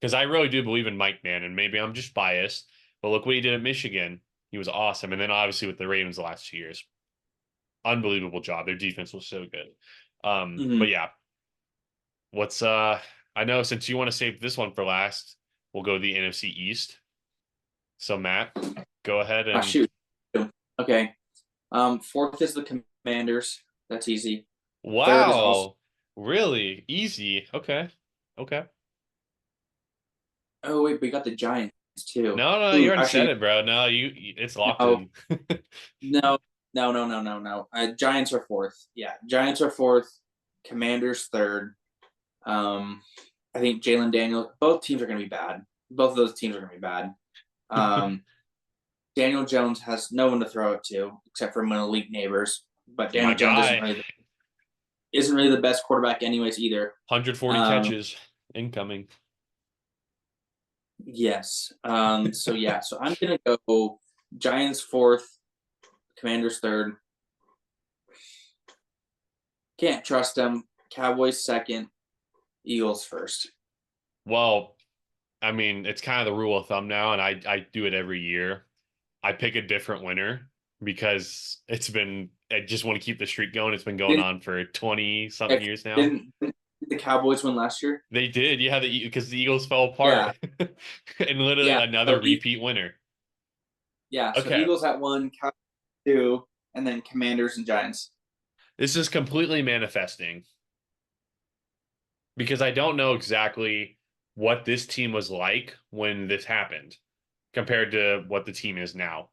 Because I really do believe in Mike Man, and maybe I'm just biased, but look what he did at Michigan. He was awesome. And then obviously with the Ravens the last 2 years, unbelievable job. Their defense was so good. But Mhm. yeah, what's I know since you want to save this one for last, we'll go to the NFC East. So Matt, go ahead Ah, and shoot. Okay. Fourth is the Commanders. That's easy. Third is also. wow, really easy. Okay. Okay. Oh wait, we got the Giants too. No, no, you Ooh, already said actually, it, bro. No, it's locked no, in. no, no. Giants are fourth. Yeah, Giants are fourth. Commanders third. Um, I think Jalen Daniel. Both teams are going to be bad. Both of those teams are going to be bad. Um, Daniel Jones has no one to throw it to except for Malik Neighbors. But My Daniel Jones guy, isn't really the best quarterback, anyways, either. 140 Um, catches incoming. yes. So yeah. So I'm gonna go. Giants fourth, Commanders third. Can't trust them. Cowboys second, Eagles first. Well, I mean, it's kind of the rule of thumb now, and I do it every year. I pick a different winner because I just want to keep the streak going. It's been going Didn't, on for 20 something years now. didn't the Cowboys win last year? They did, yeah, because the Eagles fell Yeah, apart. And literally yeah. another repeat winner. So Okay. Eagles at 1, Cowboys 2, and then Commanders and Giants. This is completely manifesting because I don't know exactly what this team was like when this happened compared to what the team is now.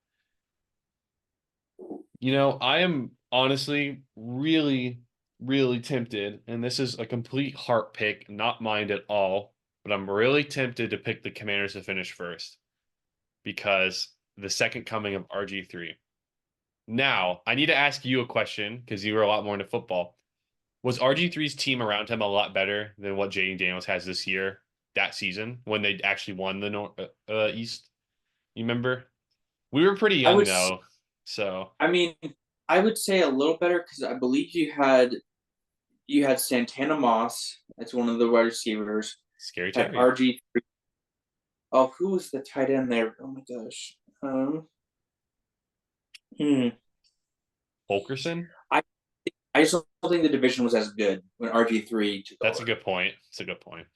I am honestly really, really tempted, and this is a complete heart pick, not mind at all, but I'm really tempted to pick the Commanders to finish first because the second coming of RG3. Now, I need to ask you a question because you were a lot more into football. Was RG3's team around him a lot better than what Jaden Daniels has this year, that season, when they actually won the East? You remember? We were pretty I young, would, though, so I mean, I would say a little better because I believe you had Santana Moss. That's one of the wide receivers. scary Had Terry. RG3. Oh, who was the tight end there? Oh my gosh. Hmm. Fulkerson? I I just don't think the division was as good when RG3 took That's a over. good point. It's a good point.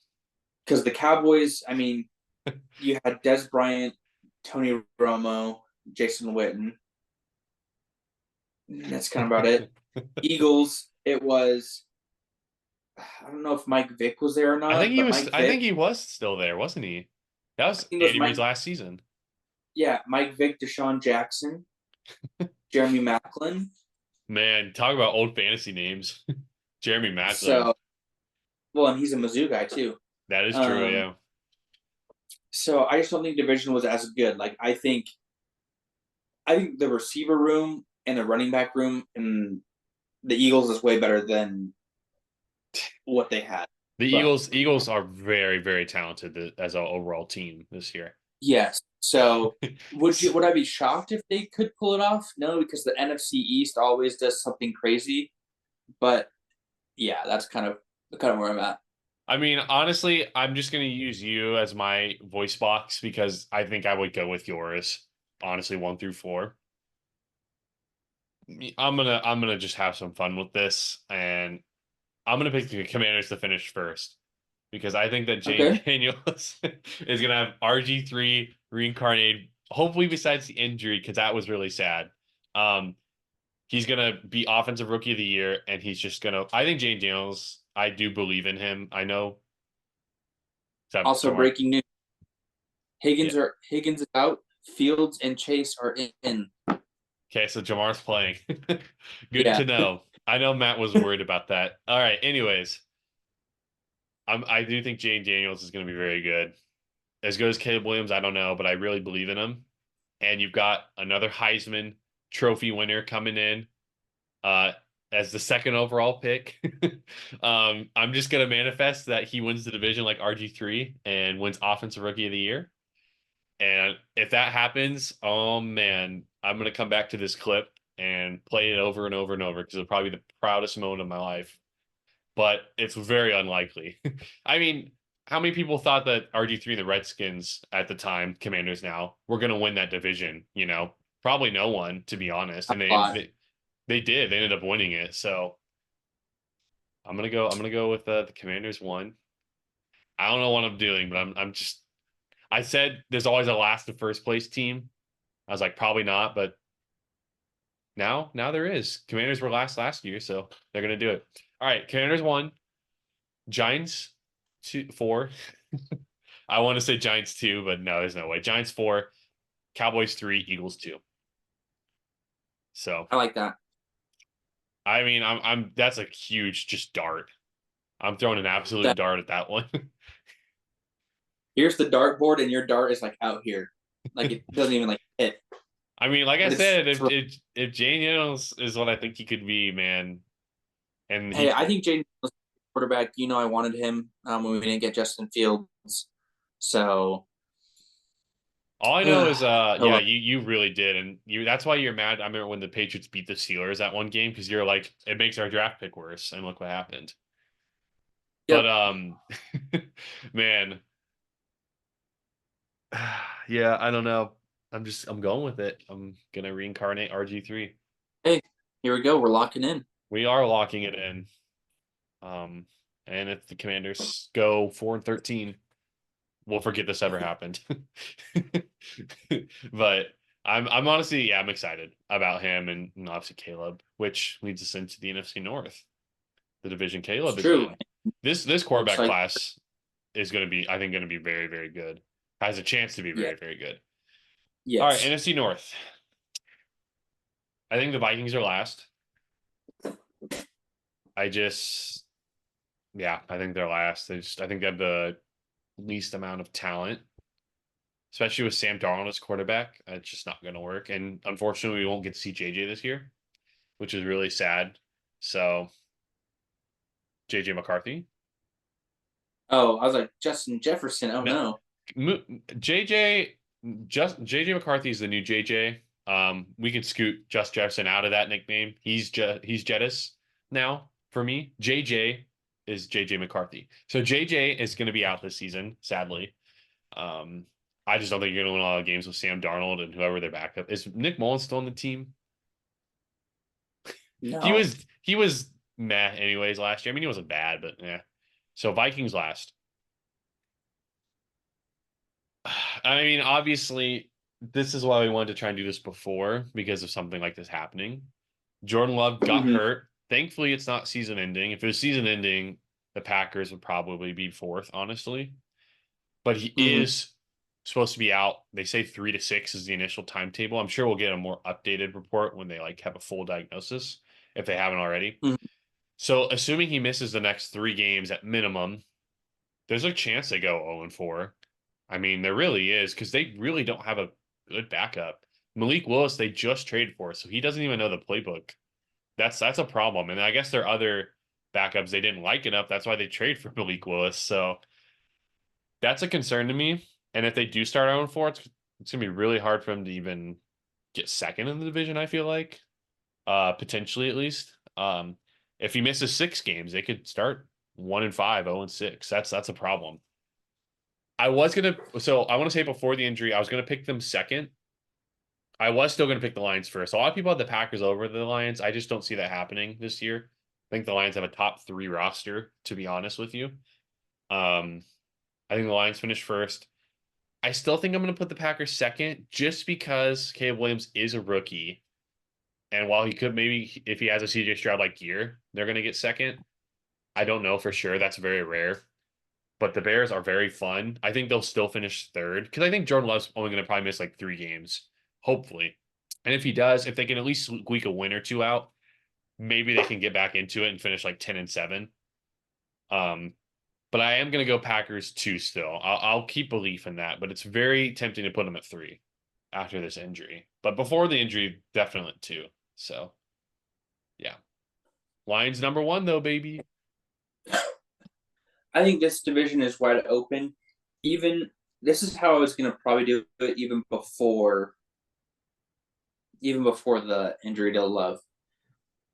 Because the Cowboys, I mean, you had Des Bryant, Tony Romo, Jason Witten. And that's kind of about it. Eagles, it was, I don't know if Mike Vick was there or not, but Mike I think Vick, he was still there, wasn't he? That I was think it was Andy Reid's Mike, last season. yeah, Mike Vick, Deshaun Jackson, Jeremy Maclin. Man, talk about old fantasy names. Jeremy Maclin. So, well, and he's a Mizzou guy too. That is true, Um, yeah. so I just don't think division was as good. Like I think the receiver room and the running back room and the Eagles is way better than what they had. The But Eagles are very, very talented as an overall team this year. yes, so would I be shocked if they could pull it off? No, because the NFC East always does something crazy. But yeah, that's kind of where I'm at. I mean, honestly, I'm just going to use you as my voice box because I think I would go with yours. Honestly, 1 through 4. I'm gonna just have some fun with this, and I'm gonna pick the Commanders to finish first because I think that Jane Okay. Daniels is gonna have RG3 reincarnated. Hopefully, besides the injury, because that was really sad. Um, he's gonna be offensive rookie of the year, and he's just gonna. I think Jane Daniels. I do believe in him. I know that Also, Jamar. breaking news: Yeah. Higgins is out. Fields and Chase are in. Okay, so Jamar's playing. Good Yeah. to know. I know Matt was worried about that. All right. Anyways, I do think Jane Daniels is going to be very good. As good as Caleb Williams, I don't know, but I really believe in him. And you've got another Heisman Trophy winner coming in uh, as the second overall pick. I'm just going to manifest that he wins the division like RG3 and wins Offensive Rookie of the Year. And if that happens, oh man, I'm going to come back to this clip and play it over and over and over because it'll probably be the proudest moment of my life. But it's very unlikely. I mean, how many people thought that RG3 and the Redskins at the time, Commanders now, were going to win that division? Probably no one, to be honest. A And lot. they did. They ended up winning it. So I'm gonna go with the Commanders one. I don't know what I'm doing, but I'm just. I said there's always a last to first place team. I was like, probably not, but now there is. Commanders were last year, so they're gonna do it. All right, Commanders 1, Giants 4. I want to say Giants 2, but no, there's no way. Giants 4, Cowboys 3, Eagles 2. So I like that. I mean, I'm that's a huge just dart. I'm throwing an absolute That dart at that one. here's the dartboard, and your dart is like out here, like it doesn't even like hit, I mean, like I but it's. said, if Jane Daniels is what I think he could be, man, and Hey, he I think Jaden was quarterback. I wanted him when we didn't get Justin Fields, so All I know is Oh, yeah, well. you really did, and that's why you're mad. I remember when the Patriots beat the Steelers that one game because you're like, it makes our draft pick worse, and look what happened. But Yep. man, yeah, I don't know. I'm going with it. I'm gonna reincarnate RG3. Hey, here we go. We're locking in. We are locking it in. Um, and if the Commanders go 4-13, we'll forget this ever happened. But I'm honestly, yeah, I'm excited about him and obviously Caleb, which leads us into the NFC North, the division It's Caleb is true. in. This Looks quarterback like, class is going to be, I think, going to be very, very good. Has a chance to be yeah, very, very good. All right, yes. NFC North. I think the Vikings are last. I just, yeah, I think they're last. I think they have the least amount of talent, especially with Sam Darnold as quarterback. It's just not going to work. And unfortunately, we won't get to see JJ this year, which is really sad. So, JJ McCarthy. Oh, I was like, Justin Jefferson. Oh, No, no. JJ, just JJ McCarthy is the new JJ. We can scoot Just Jefferson out of that nickname. He's Jettis now for me. JJ is JJ McCarthy. So JJ is going to be out this season, sadly. Um, I just don't think you're going to win a lot of games with Sam Darnold and whoever their backup is. Nick Mullins still on the team? He No. was he was meh anyways last year. I mean, he wasn't bad, but yeah. So Vikings last. I mean, obviously, this is why we wanted to try and do this before because of something like this happening. Jordan Love got Hmm. hurt. Thankfully, it's not season ending. If it was season ending, the Packers would probably be fourth, honestly. But he Hmm. is supposed to be out. They say 3 to 6 is the initial timetable. I'm sure we'll get a more updated report when they like have a full diagnosis if they haven't already. Hmm. So, assuming he misses the next 3 games at minimum, there's a chance they go 0-4. I mean, there really is because they really don't have a good backup. Malik Willis, they just traded for, so he doesn't even know the playbook. That's a problem. And I guess their other backups they didn't like enough. That's why they trade for Malik Willis. So that's a concern to me. And if they do start 0-4, it's gonna be really hard for them to even get second in the division, I feel like. Potentially at least. If he misses 6 games, they could start 1-5, 0-6. That's a problem. I was gonna so I want to say before the injury, I was gonna pick them second. I was still gonna pick the Lions first. A lot of people had the Packers over the Lions. I just don't see that happening this year. I think the Lions have a top 3 roster, to be honest with you. Um, I think the Lions finished first. I still think I'm gonna put the Packers second just because Caleb Williams is a rookie. And while he could maybe if he has a CJ Stroud like year, they're gonna get second. I don't know for sure. That's very rare. But the Bears are very fun. I think they'll still finish third because I think Jordan Love's only going to probably miss like 3 games, hopefully. And if he does, if they can at least squeak a win or two out, maybe they can get back into it and finish like 10-7. Um, but I am going to go Packers 2 still. I'll keep belief in that, but it's very tempting to put them at 3 after this injury. But before the injury, definitely 2. So yeah, Lions number 1 though, baby. I think this division is wide open. Even this is how I was going to probably do it even before the injury to Love.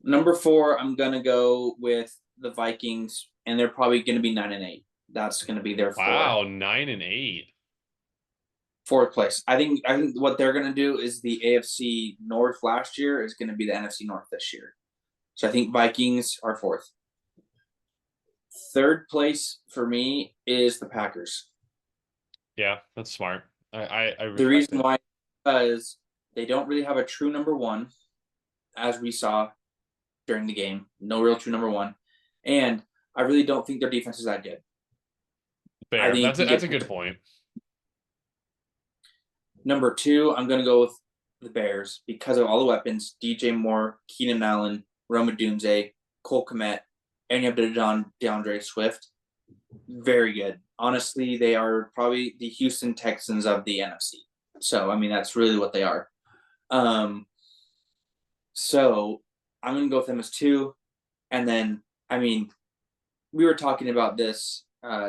Number 4, I'm going to go with the Vikings, and they're probably going to be 9-8. That's going to be their Wow, 9-8. fourth place. I think what they're going to do is the AFC North last year is going to be the NFC North this year. So I think Vikings are fourth. Third place for me is the Packers. Yeah, that's smart. I The respect reason it. why is they don't really have a true number one, as we saw during the game. No real true number one. And I really don't think their defense is that good. I Fair. think it can That's get a good point. number 2. I'm going to go with the Bears because of all the weapons: DJ Moore, Keenan Allen, Roma Dunze, Cole Kmet, and you have DeAndre Swift. Very good. Honestly, they are probably the Houston Texans of the NFC. So, I mean, that's really what they are. Um, so I'm going to go with them as 2. And then, I mean, we were talking about this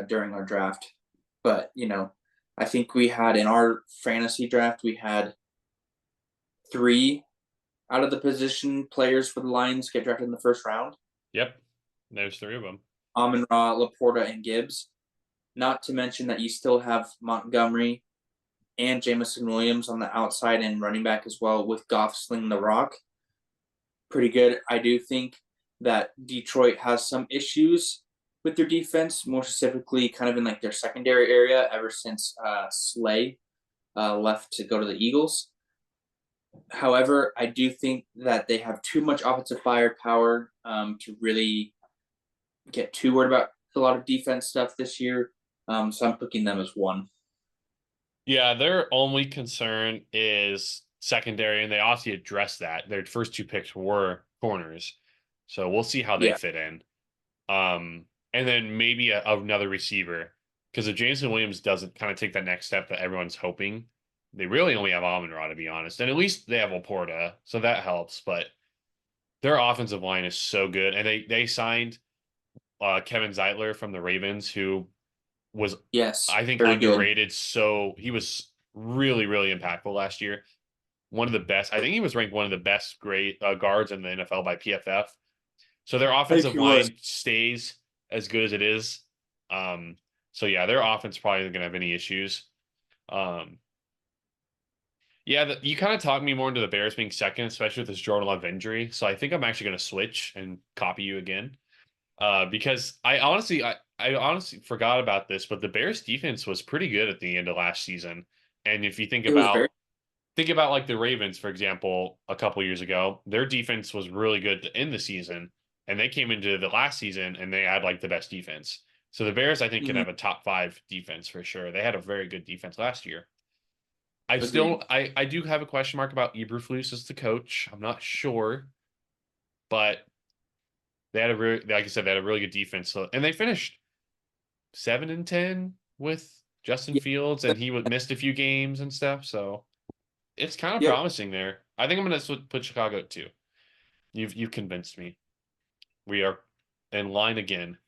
during our draft, but, I think we had in our fantasy draft, we had 3 out of the position players for the Lions get drafted in the first round. Yep. There's 3 of them. Amon-Ra, Laporta, and Gibbs. Not to mention that you still have Montgomery and Jamison Williams on the outside and running back as well, with Goff slinging the rock. Pretty good. I do think that Detroit has some issues with their defense, more specifically kind of in like their secondary area ever since Slay left to go to the Eagles. However, I do think that they have too much offensive firepower to really get too worried about a lot of defense stuff this year. So I'm picking them as 1. Yeah, their only concern is secondary, and they obviously addressed that. Their first 2 picks were corners. So we'll see how they Yeah. fit in. And then maybe another receiver. Because if Jameson Williams doesn't kind of take that next step that everyone's hoping, they really only have Amon-Ra, to be honest. And at least they have Laporta, so that helps. But their offensive line is so good. And they signed Kevin Zeitler from the Ravens, who was, Yes. I think, Very good. underrated. So he was really, really impactful last year. One of the best. I think he was ranked one of the best great guards in the NFL by PFF. So their I think offensive he was. line stays as good as it is. So yeah, their offense probably isn't going to have any issues. Yeah, you kind of talked me more into the Bears being second, especially with this Jordan Love injury. So I think I'm actually going to switch and copy you again. Because I honestly forgot about this, but the Bears defense was pretty good at the end of last season. And if you It was very. think about like the Ravens, for example, a couple years ago, their defense was really good to end the season, and they came into the last season and they had like the best defense. So the Bears, I think, can Mhm. have a top 5 defense for sure. They had a very good defense last year. Agreed. I do have a question mark about Eberflus as the coach. I'm not sure, but they had a really, like I said, they had a really good defense. So, and they finished 7-10 with Justin Yeah. Fields, and he missed a few games and stuff. So it's kind of Yep. promising there. I think I'm going to put Chicago at 2. You've convinced me. We are in line again.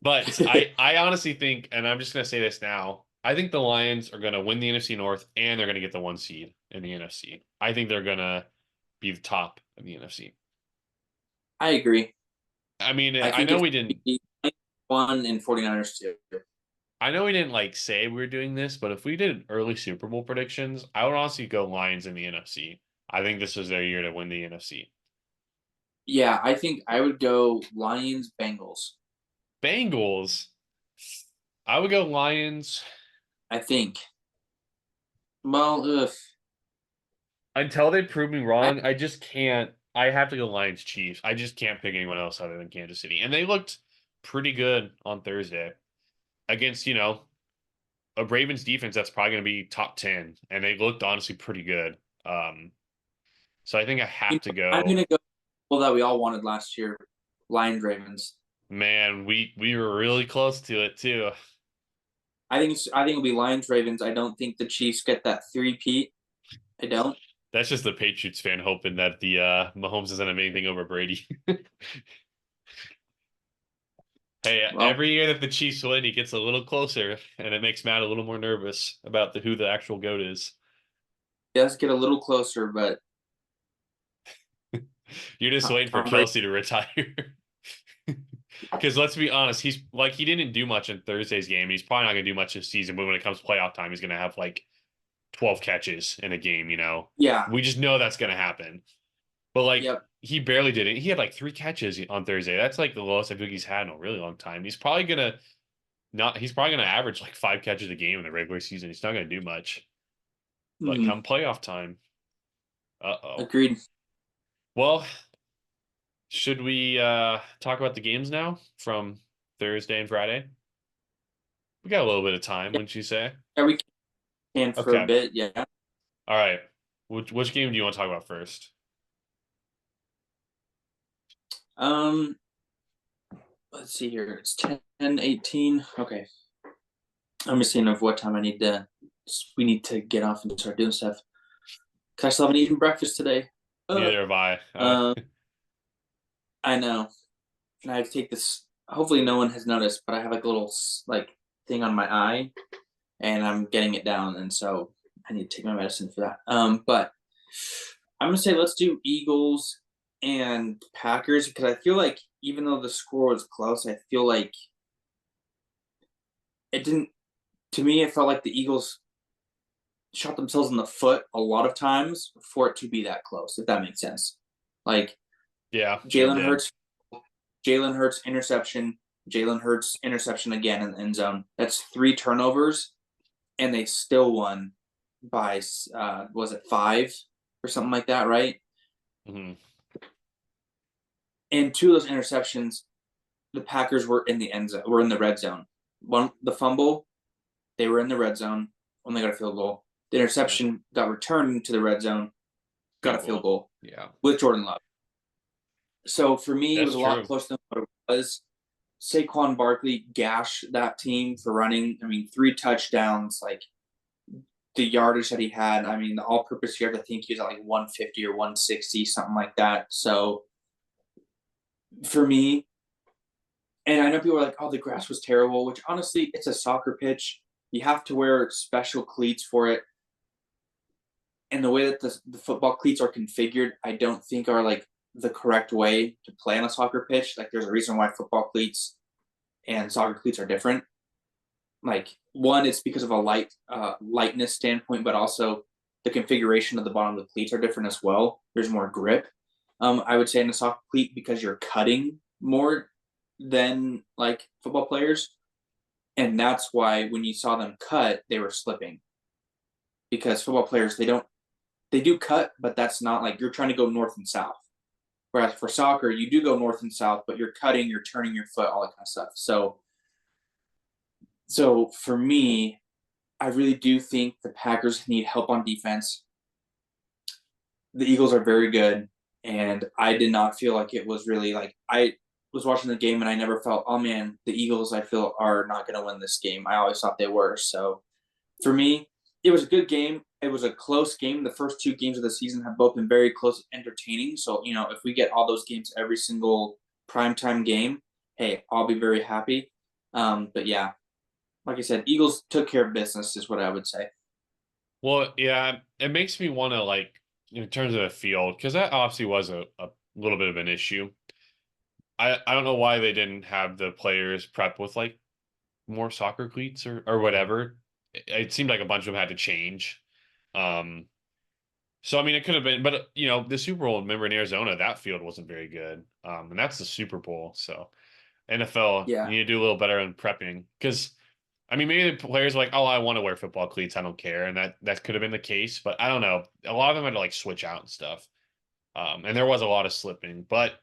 But I honestly think, and I'm just going to say this now, I think the Lions are going to win the NFC North and they're going to get the 1 seed in the NFC. I think they're going to be the top of the NFC. I agree. I mean, I I think know it's we didn't 1 and 49ers 2. I know we didn't like say we were doing this, but if we did early Super Bowl predictions, I would honestly go Lions in the NFC. I think this was their year to win the NFC. Yeah, I think I would go Lions Bengals. Bengals. I would go Lions. I think. Well, Until they prove me I wrong, I just can't. I have to go Lions Chiefs. I just can't pick anyone else other than Kansas City. And they looked pretty good on Thursday against, a Ravens defense that's probably going to be top 10. And they looked honestly pretty good. So I think I have to I'm go. gonna go. Well, that we all wanted last year, Lions Ravens. Man, we were really close to it too. I think it'll be Lions Ravens. I don't think the Chiefs get that 3-peat. I don't. That's just the Patriots fan hoping that the Mahomes doesn't have anything over Brady. Hey, Well, every year that the Chiefs win, he gets a little closer, and it makes Matt a little more nervous about who the actual GOAT is. it does get a little closer, but You're just waiting for Tom Brady. Kelsey to retire. Because let's be honest, he didn't do much in Thursday's game. He's probably not going to do much this season, but when it comes to playoff time, he's going to have like 12 catches in a game. Yeah. We just know that's going to happen. But like Yep. he barely did it. He had like 3 catches on Thursday. That's like the lowest I think he's had in a really long time. He's probably gonna average like 5 catches a game in the regular season. He's not gonna do much. But Mhm. come playoff time. Uh-oh. Agreed. Well, should we talk about the games now from Thursday and Friday? We got a little bit of time, Yeah, wouldn't you say? yeah, we can for a Okay. bit. Yeah. All right. Which game do you want to talk about first? Um. Let's see here. It's 10:18. Okay. I'm just seeing of what time I need to. We need to get off and start doing stuff. Cause I still haven't eaten breakfast today. Neither have I. Um. I know. And I have to take this. Hopefully, no one has noticed, but I have like a little like thing on my eye. and I'm getting it down, and so I need to take my medicine for that. But I'm gonna say let's do Eagles and Packers because I feel like even though the score was close, I feel like it didn't. To me, it felt like the Eagles shot themselves in the foot a lot of times for it to be that close. If that makes sense, like Yeah, it Jalen did. Hurts, Jalen Hurts interception, Jalen Hurts interception again in the end zone. That's 3 turnovers, and they still won by was it 5 or something like that, right? Hmm. And 2 of those interceptions, the Packers were in the end zone, were in the red zone. One, the fumble, they were in the red zone when they got a field goal. The interception got returned to the red zone, got a Field field goal. goal Yeah, with Jordan Love. So for me, it was that's a lot true. closer than what it was. Saquon Barkley gashed that team for running. I mean, 3 touchdowns, like the yardage that he had. I mean, the all-purpose yard. I think he was at like 150 or 160, something like that. So for me, and I know people are like, "Oh, the grass was terrible," which honestly, it's a soccer pitch. You have to wear special cleats for it, and the way that the football cleats are configured, I don't think are like the correct way to play on a soccer pitch. Like, there's a reason why football cleats and soccer cleats are different. Like, one, it's because of a lightness standpoint, but also the configuration of the bottom of the cleats are different as well. There's more grip. I would say in a soccer cleat because you're cutting more than like football players, and that's why when you saw them cut, they were slipping because football players they do cut, but that's not like you're trying to go north and south. Whereas for soccer, you do go north and south, but you're cutting, you're turning your foot, all that kind of stuff. So for me, I really do think the Packers need help on defense. The Eagles are very good, and I did not feel like it was really like I was watching the game and I never felt, oh man, the Eagles I feel are not going to win this game. I always thought they were. So for me, it was a good game. It was a close game. The first 2 games of the season have both been very close, entertaining. So if we get all those games every single primetime game, hey, I'll be very happy. But yeah, like I said, Eagles took care of business, is what I would say. Well, yeah, it makes me want to like in terms of the field because that obviously was a little bit of an issue. I don't know why they didn't have the players prep with like more soccer cleats or whatever. It seemed like a bunch of them had to change. Um, so I mean, it could have been, but the Super Bowl. Remember in Arizona, that field wasn't very good. And that's the Super Bowl. So NFL, you Yeah, need to do a little better on prepping because I mean, maybe the players are like, oh, I want to wear football cleats. I don't care, and that could have been the case. But I don't know. A lot of them had to like switch out and stuff. And there was a lot of slipping, but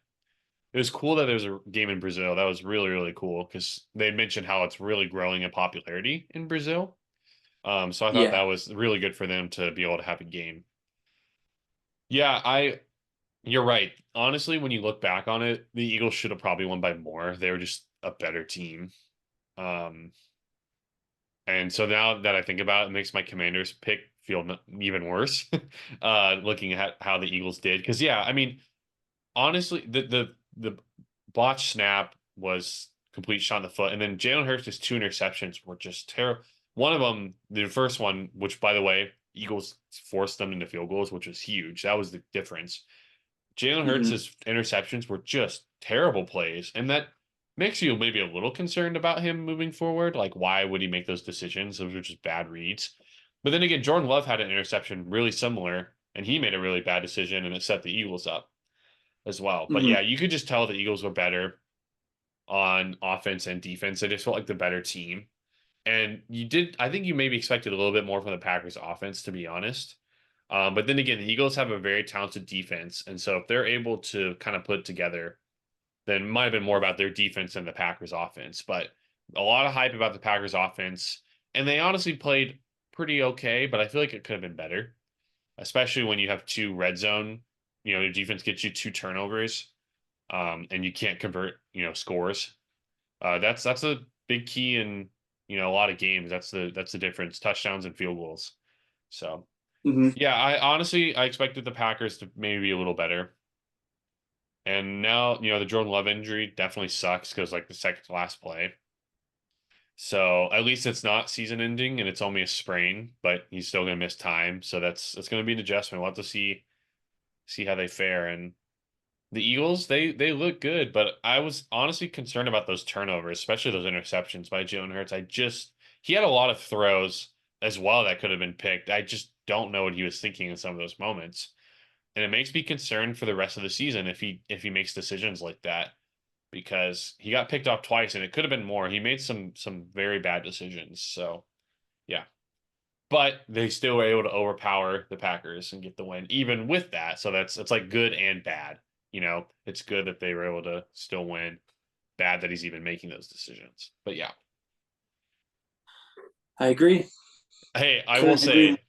it was cool that there was a game in Brazil. That was really, really cool because they mentioned how it's really growing in popularity in Brazil. So I thought that yeah. was really good for them to be able to have a game. Yeah, you're right. Honestly, when you look back on it, the Eagles should have probably won by more. They were just a better team. Um, and so now that I think about it, it makes my Commanders pick feel even worse. Looking at how the Eagles did, because yeah, I mean, honestly, the botch snap was complete shot in the foot, and then Jalen Hurts' 2 interceptions were just terrible. One of them, the first one, which by the way, Eagles forced them into field goals, which was huge. That was the difference. Jalen Hmm. Hurts' interceptions were just terrible plays, and that makes you maybe a little concerned about him moving forward. Like, why would he make those decisions? Those were just bad reads. But then again, Jordan Love had an interception really similar, and he made a really bad decision, and it set the Eagles up as well. But Hmm. yeah, you could just tell the Eagles were better on offense and defense. They just felt like the better team. And I think you maybe expected a little bit more from the Packers offense, to be honest. But then again, the Eagles have a very talented defense. And so if they're able to kind of put it together, then it might have been more about their defense than the Packers offense. But a lot of hype about the Packers offense. And they honestly played pretty okay, but I feel like it could have been better, especially when you have 2 red zone. Your defense gets you 2 turnovers, and you can't convert, scores. That's a big key in a lot of games. That's the difference: touchdowns and field goals. So Hmm. yeah, I expected the Packers to maybe be a little better. And now the Jordan Love injury definitely sucks because like the second to last play. So at least it's not season ending and it's only a sprain, but he's still gonna miss time. So that's gonna be an adjustment. We'll have to see how they fare. And the Eagles, they look good, but I was honestly concerned about those turnovers, especially those interceptions by Jalen Hurts. He had a lot of throws as well that could have been picked. I just don't know what he was thinking in some of those moments. And it makes me concerned for the rest of the season if he makes decisions like that because he got picked off twice and it could have been more. He made some very bad decisions. So, yeah. But they still were able to overpower the Packers and get the win even with that. So it's like good and bad. It's good that they were able to still win. Bad that he's even making those decisions. But yeah. I agree. Hey, I will Couldn't agree more. say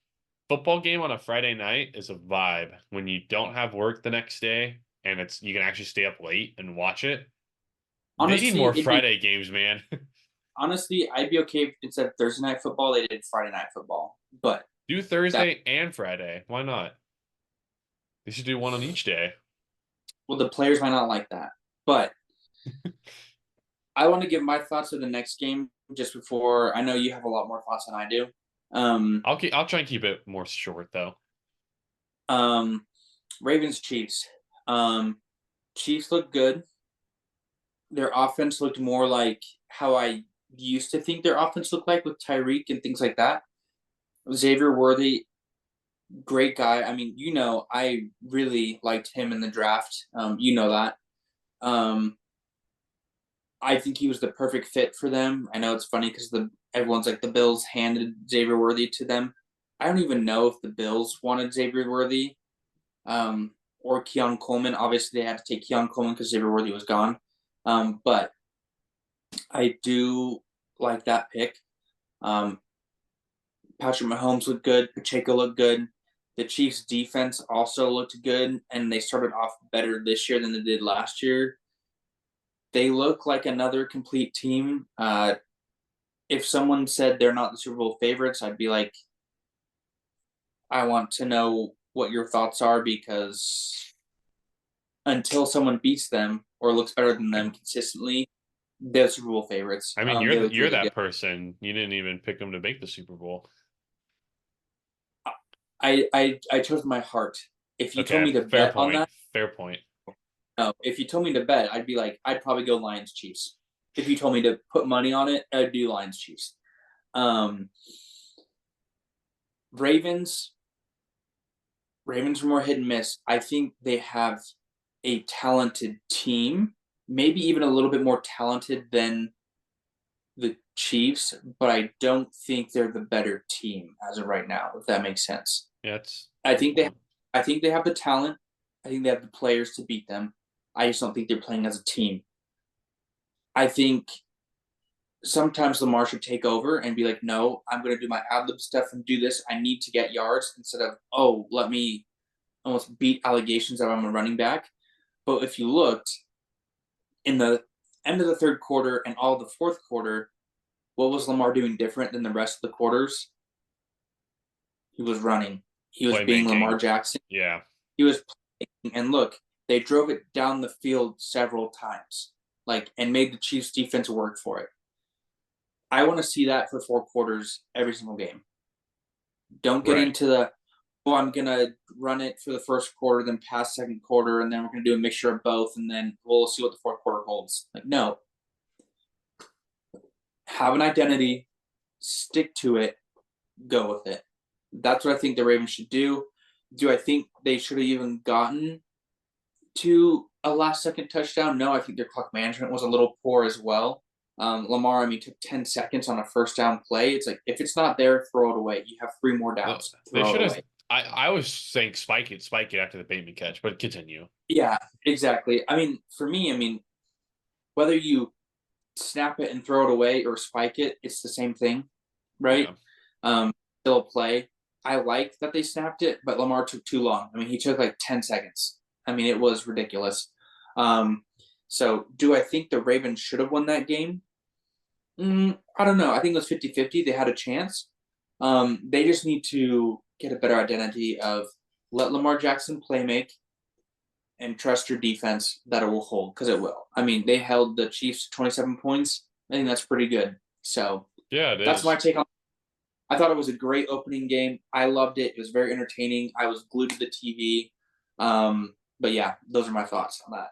football game on a Friday night is a vibe when you don't have work the next day and you can actually stay up late and watch it. They need Honestly, more Friday games, man. I'd be okay if instead of Thursday night football, they did Friday night football. But Do that Thursday and Friday. Why not? They should do one on each day. well, the players might not like that. But I want to give my thoughts of the next game just before. I know you have a lot more thoughts than I do. I'll try and keep it more short though. Um, Ravens Chiefs. Chiefs look good. Their offense looked more like how I used to think their offense looked like with Tyreek and things like that. Xavier Worthy, great guy. I mean, I really liked him in the draft. You know that. I think he was the perfect fit for them. I know it's funny because everyone's like the Bills handed Xavier Worthy to them. I don't even know if the Bills wanted Xavier Worthy or Keon Coleman. Obviously, they had to take Keon Coleman because Xavier Worthy was gone. But I do like that pick. Patrick Mahomes looked good. Pacheco looked good. The Chiefs' defense also looked good, and they started off better this year than they did last year. They look like another complete team. If someone said they're not the Super Bowl favorites, I'd be like, I want to know what your thoughts are because until someone beats them or looks better than them consistently, they're Super Bowl favorites. I mean, They look you're really that good. person. You didn't even pick them to make the Super Bowl. I chose my heart. If you told Okay, me to fair bet on point. that, Fair point. no. If you told me to bet, I'd be like, I'd probably go Lions Chiefs. If you told me to put money on it, I'd do Lions Chiefs. Um, Ravens. Ravens are more hit and miss. I think they have a talented team, maybe even a little bit more talented than the Chiefs, but I don't think they're the better team as of right now, if that makes sense. Yeah, it's I think they I think they have the talent. I think they have the players to beat them. I just don't think they're playing as a team. I think sometimes Lamar should take over and be like, no, I'm going to do my ad lib stuff and do this. I need to get yards instead of, oh, let me almost beat allegations that I'm a running back. But if you looked in the end of the third quarter and all of the fourth quarter, what was Lamar doing different than the rest of the quarters? He was running. He was being playmaking. Lamar Jackson. Yeah. He was playing. And look, they drove it down the field several times, and made the Chiefs defense work for it. I want to see that for 4 quarters every single game. Don't get Right. into I'm gonna run it for the first quarter, then pass second quarter, and then we're gonna do a mixture of both, and then we'll see what the fourth quarter holds. Like, no. Have an identity, stick to it, go with it. That's what I think the Ravens should do. Do I think they should have even gotten to a last second touchdown? No, I think their clock management was a little poor as well. Lamar, took 10 seconds on a first down play. It's like, if it's not there, throw it away. You have 3 more No, downs. they Throw it should have. away. I was saying spike it after the Bateman catch, but continue. Yeah, exactly. For me, whether you snap it and throw it away or spike it, it's the same thing, right? Yeah. Still a play. I like that they snapped it, but Lamar took too long. He took like 10 seconds. It was ridiculous. So do I think the Ravens should have won that game? I don't know. I think it was 50-50. They had a chance. They just need to get a better identity of let Lamar Jackson play make and trust your defense that it will hold because it will. They held the Chiefs to 27 points. I think that's pretty good. So Yeah, it that's my is. take on. I thought it was a great opening game. I loved it. It was very entertaining. I was glued to the TV. But yeah, those are my thoughts on that.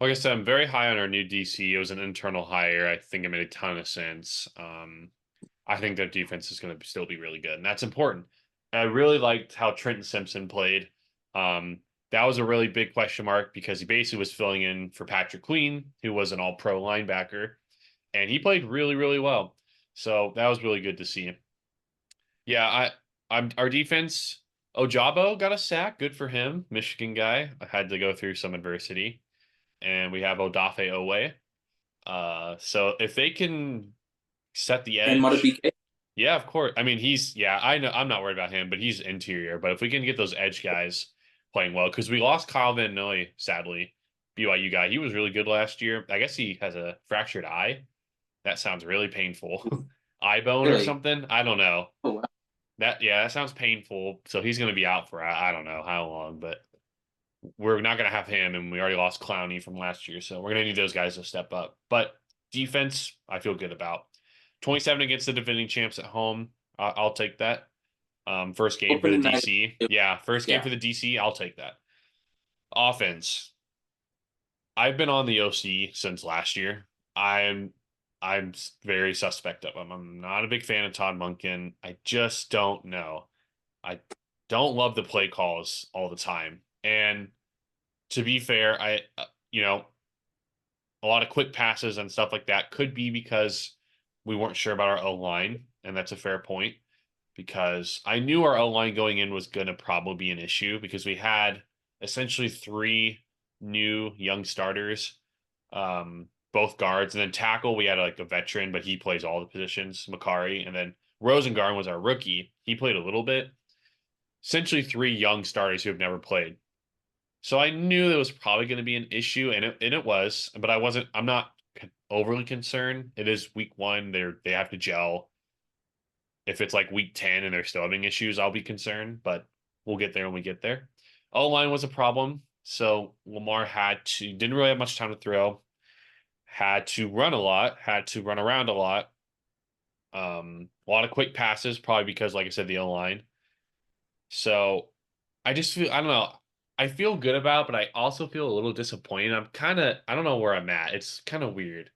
Like I said, I'm very high on our new DC. It was an internal hire. I think it made a ton of sense. I think their defense is going to still be really good, and that's important. I really liked how Trenton Simpson played. Um, that was a really big question mark because he basically was filling in for Patrick Queen, who was an all-pro linebacker, and he played really, really well. So that was really good to see. Yeah, I'm our defense. Ojabo got a sack. Good for him. Michigan guy. I had to go through some adversity. And we have Odafe Owe. So if they can set the And edge, MattyB yeah, of course. I mean, yeah, I know I'm not worried about him, but he's interior. But if we can get those edge guys playing well, because we lost Kyle Van Noy, sadly, BYU guy. He was really good last year. I guess he has a fractured eye. That sounds really painful. Eye bone or really. something. I don't know. Oh, wow. That sounds painful. So he's going to be out for I don't know how long, but we're not going to have him, and we already lost Clowney from last year, so we're going to need those guys to step up. But defense, I feel good about. 27 against the defending champs at home. I'll take that. First game for the Opening night. DC. Yeah, first game Yeah. for the DC. I'll take that. Offense. I've been on the OC since last year. I'm very suspect of him. I'm not a big fan of Todd Monken. I just don't know. I don't love the play calls all the time. And to be fair, you know, a lot of quick passes and stuff like that could be because we weren't sure about our O line, and that's a fair point. Because I knew our O line going in was going to probably be an issue because we had essentially three new young starters, both guards, and then tackle we had like a veteran, but he plays all the positions, Makari, and then Rosengarten was our rookie. He played a little bit. Essentially, three young starters who have never played. So I knew there was probably going to be an issue, and it was, but I'm not overly concerned. It is week one. They have to gel. If it's like week 10 and they're still having issues, I'll be concerned, but we'll get there when we get there. O line was a problem. So Lamar didn't really have much time to throw, had to run a lot, had to run around a lot. A lot of quick passes, probably because, like I said, the O line. So I don't know. I feel good about it, but I also feel a little disappointed. I don't know where I'm at. It's kind of weird.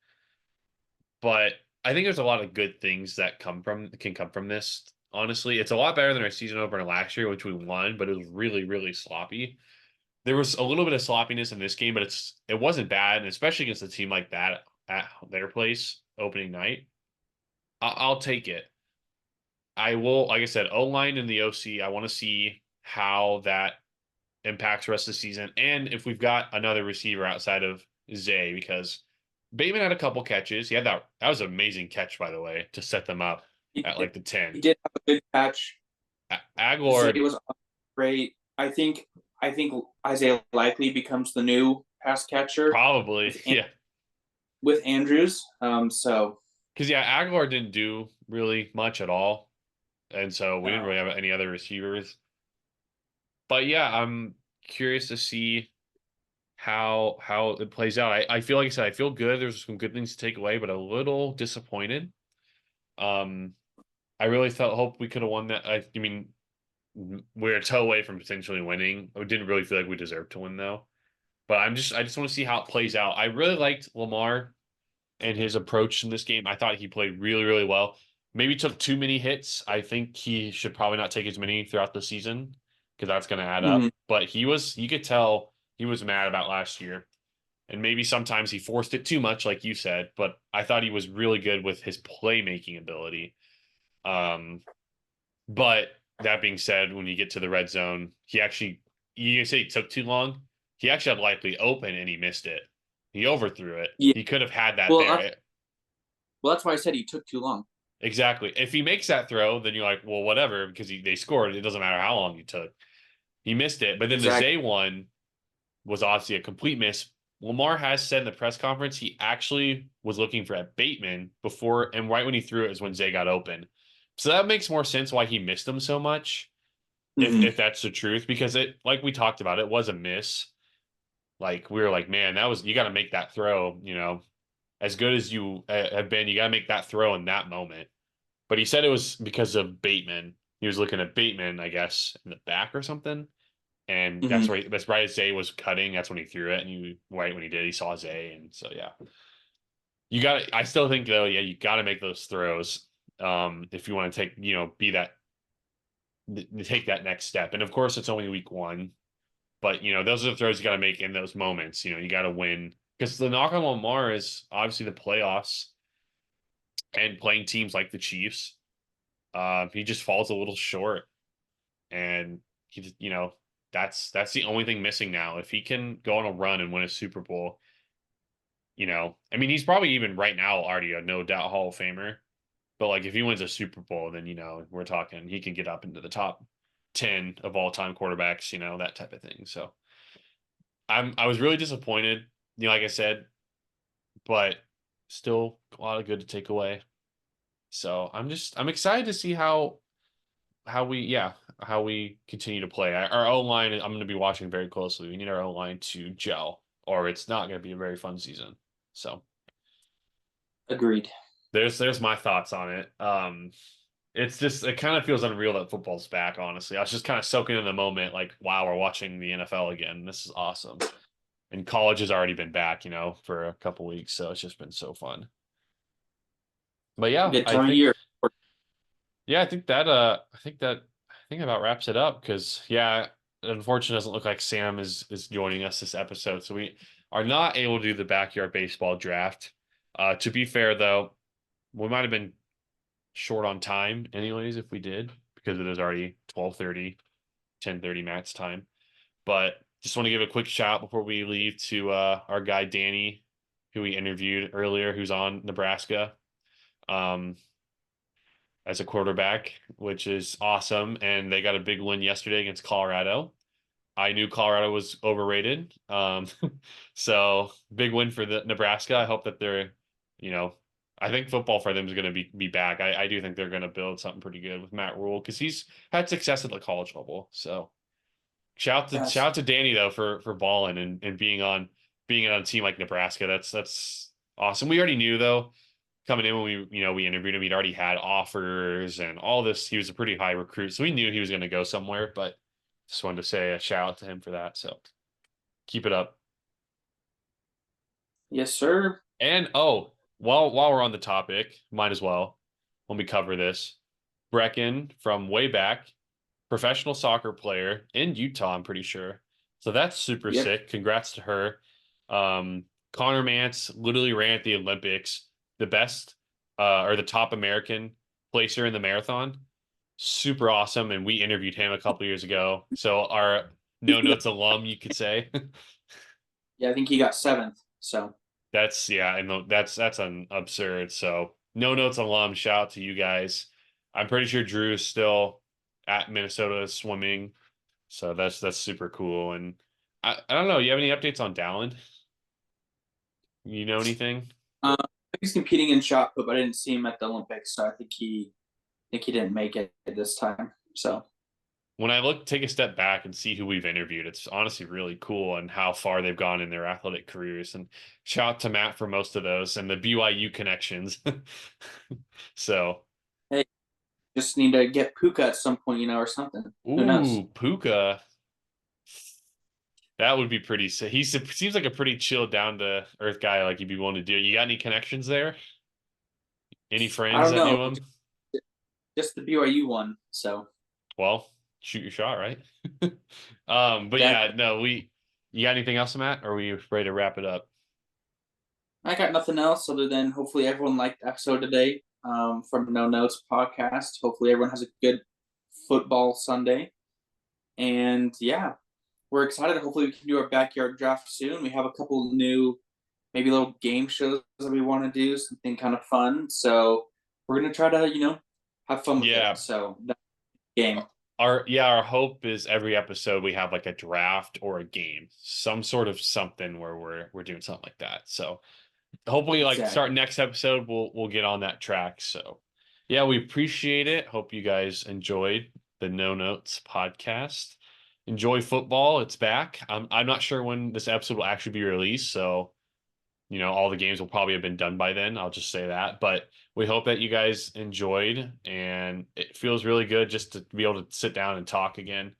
But I think there's a lot of good things that can come from this. Honestly, it's a lot better than our season opener last year, which we won, but it was really, really sloppy. There was a little bit of sloppiness in this game, but it wasn't bad, and especially against a team like that at their place opening night. I'll take it. I will, like I said, O line and the OC. I want to see how that impacts the rest of the season, and if we've got another receiver outside of Zay, because Bateman had a couple catches. He had that was an amazing catch, by the way, to set them up He at did, like the 10. he did have a good catch. Zay Aguilar was great. I think Isaiah likely becomes the new pass catcher probably, with yeah. with Andrews. So Because yeah, Aguilar didn't do really much at all. And so we didn't really have any other receivers. But yeah, I'm curious to see how it plays out. I feel like I said, I feel good. There's some good things to take away, but a little disappointed. Um, I really hope we could have won that. I mean, we're a toe away from potentially winning. I didn't really feel like we deserved to win though. But I just want to see how it plays out. I really liked Lamar and his approach in this game. I thought he played really, really well. Maybe took too many hits. I think he should probably not take as many throughout the season because that's going to add mhm. up. But you could tell he was mad about last year. And maybe sometimes he forced it too much, like you said, but I thought he was really good with his playmaking ability. Um, but that being said, when you get to the red zone, you say he took too long. He actually had likely open and he missed it. He overthrew it. Yeah. He could have had that Well, there. that's why I said he took too long. Exactly. If he makes that throw, then you're like, well, whatever, because they scored. It doesn't matter how long he took. He missed it. But then the Exactly. Zay one was obviously a complete miss. Lamar has said in the press conference he actually was looking for a Bateman before, and right when he threw it is when Zay got open. So that makes more sense why he missed him so much, Mm-hmm. if that's the truth, because like we talked about, it was a miss. Like we were like, man, you got to make that throw, as good as you have been, you got to make that throw in that moment. But he said it was because of Bateman. He was looking at Bateman, I guess, in the back or something. And Hmm. that's right as Zay was cutting. That's when he threw it. And right when he did, he saw Zay. And so, yeah, I still think though, yeah, you got to make those throws. If you want to take, be that, take that next step. And of course, it's only week one, but those are the throws you got to make in those moments. You got to win because the knock on Lamar is obviously the playoffs and playing teams like the Chiefs. He just falls a little short, and that's the only thing missing now. If he can go on a run and win a Super Bowl, I mean, he's probably even right now already a no doubt Hall of Famer. But like if he wins a Super Bowl, then we're talking he can get up into the top 10 of all time quarterbacks, that type of thing. So I was really disappointed, like I said, but still a lot of good to take away. So I'm excited to see how we continue to play. Our O line, I'm going to be watching very closely. We need our O line to gel, or it's not going to be a very fun season. So Agreed. there's my thoughts on it. It's just it kind of feels unreal that football's back. Honestly, I was just kind of soaking in the moment, like, wow, we're watching the NFL again. This is awesome. And college has already been back, for a couple weeks, so it's just been so fun. But yeah, Good I time of think year. yeah, I think that about wraps it up because yeah, unfortunately, it doesn't look like Sam is joining us this episode, so we are not able to do the backyard baseball draft. To be fair, though, we might have been short on time anyways if we did because it is already 12:30, 10:30 Matt's time. But just want to give a quick shout before we leave to our guy Danny, who we interviewed earlier, who's on Nebraska. Um, as a quarterback, which is awesome. And they got a big win yesterday against Colorado. I knew Colorado was overrated. So big win for the Nebraska. I hope that you know, I think football for them is going to be back. I do think they're going to build something pretty good with Matt Rule because he's had success at the college level. So shout Yes. out to Danny though for balling and being on a team like Nebraska. That's awesome. We already knew though coming in when we interviewed him, he'd already had offers and all this. He was a pretty high recruit, so we knew he was going to go somewhere. But just wanted to say a shout out to him for that. So keep it up. Yes, sir. And while we're on the topic, might as well when we cover this, Brecken from way back, professional soccer player in Utah, I'm pretty sure. So that's super Yep. sick. Congrats to her. Connor Mance literally ran at the Olympics, the best or the top American placer in the marathon. Super awesome. And we interviewed him a couple years ago. So our no notes alum, you could say. Yeah, I think he got seventh. So That's yeah, and that's an absurd. So no notes alum, shout out to you guys. I'm pretty sure Drew is still at Minnesota swimming. So that's super cool. And I don't know. You have any updates on Dallin? You know anything? he's competing in shot put, but I didn't see him at the Olympics, so I think he didn't make it this time. So When I take a step back and see who we've interviewed, it's honestly really cool and how far they've gone in their athletic careers. And shout out to Matt for most of those and the BYU connections. So, hey, just need to get Puka at some point, or something. Who knows? ooh, Puka. That would be pretty sick. He seems like a pretty chill, down to earth guy. Like you'd be willing to do. You got any connections there? Any I friends don't that know. knew him? Just the BYU one. So Well, shoot your shot, right? But yeah, exactly. no, you got anything else, Matt? Or are we ready to wrap it up? I got nothing else other than hopefully everyone liked the episode today from No Notes podcast. Hopefully everyone has a good football Sunday. And yeah, we're excited. Hopefully we can do our backyard draft soon. We have a couple new, maybe little game shows that we want to do, something kind of fun. So we're gonna try to, have fun with it. Yeah. So that game. Our hope is every episode we have like a draft or a game, some sort of something where we're doing something like that. So hopefully like start Exactly. next episode we'll get on that track. So yeah, we appreciate it. Hope you guys enjoyed the No Notes podcast. Enjoy football. It's back. I'm not sure when this episode will actually be released, so all the games will probably have been done by then. I'll just say that. But we hope that you guys enjoyed, and it feels really good just to be able to sit down and talk again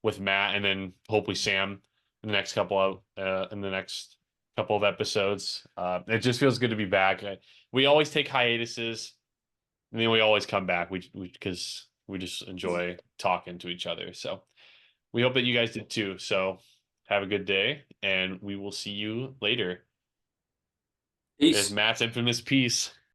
with Matt, and then hopefully Sam in the next couple of episodes. It just feels good to be back. We always take hiatuses, and then we always come back. We because we just enjoy talking to each other. So we hope that you guys did too. So have a good day, and we will see you later. Is Peace. Matt's infamous piece.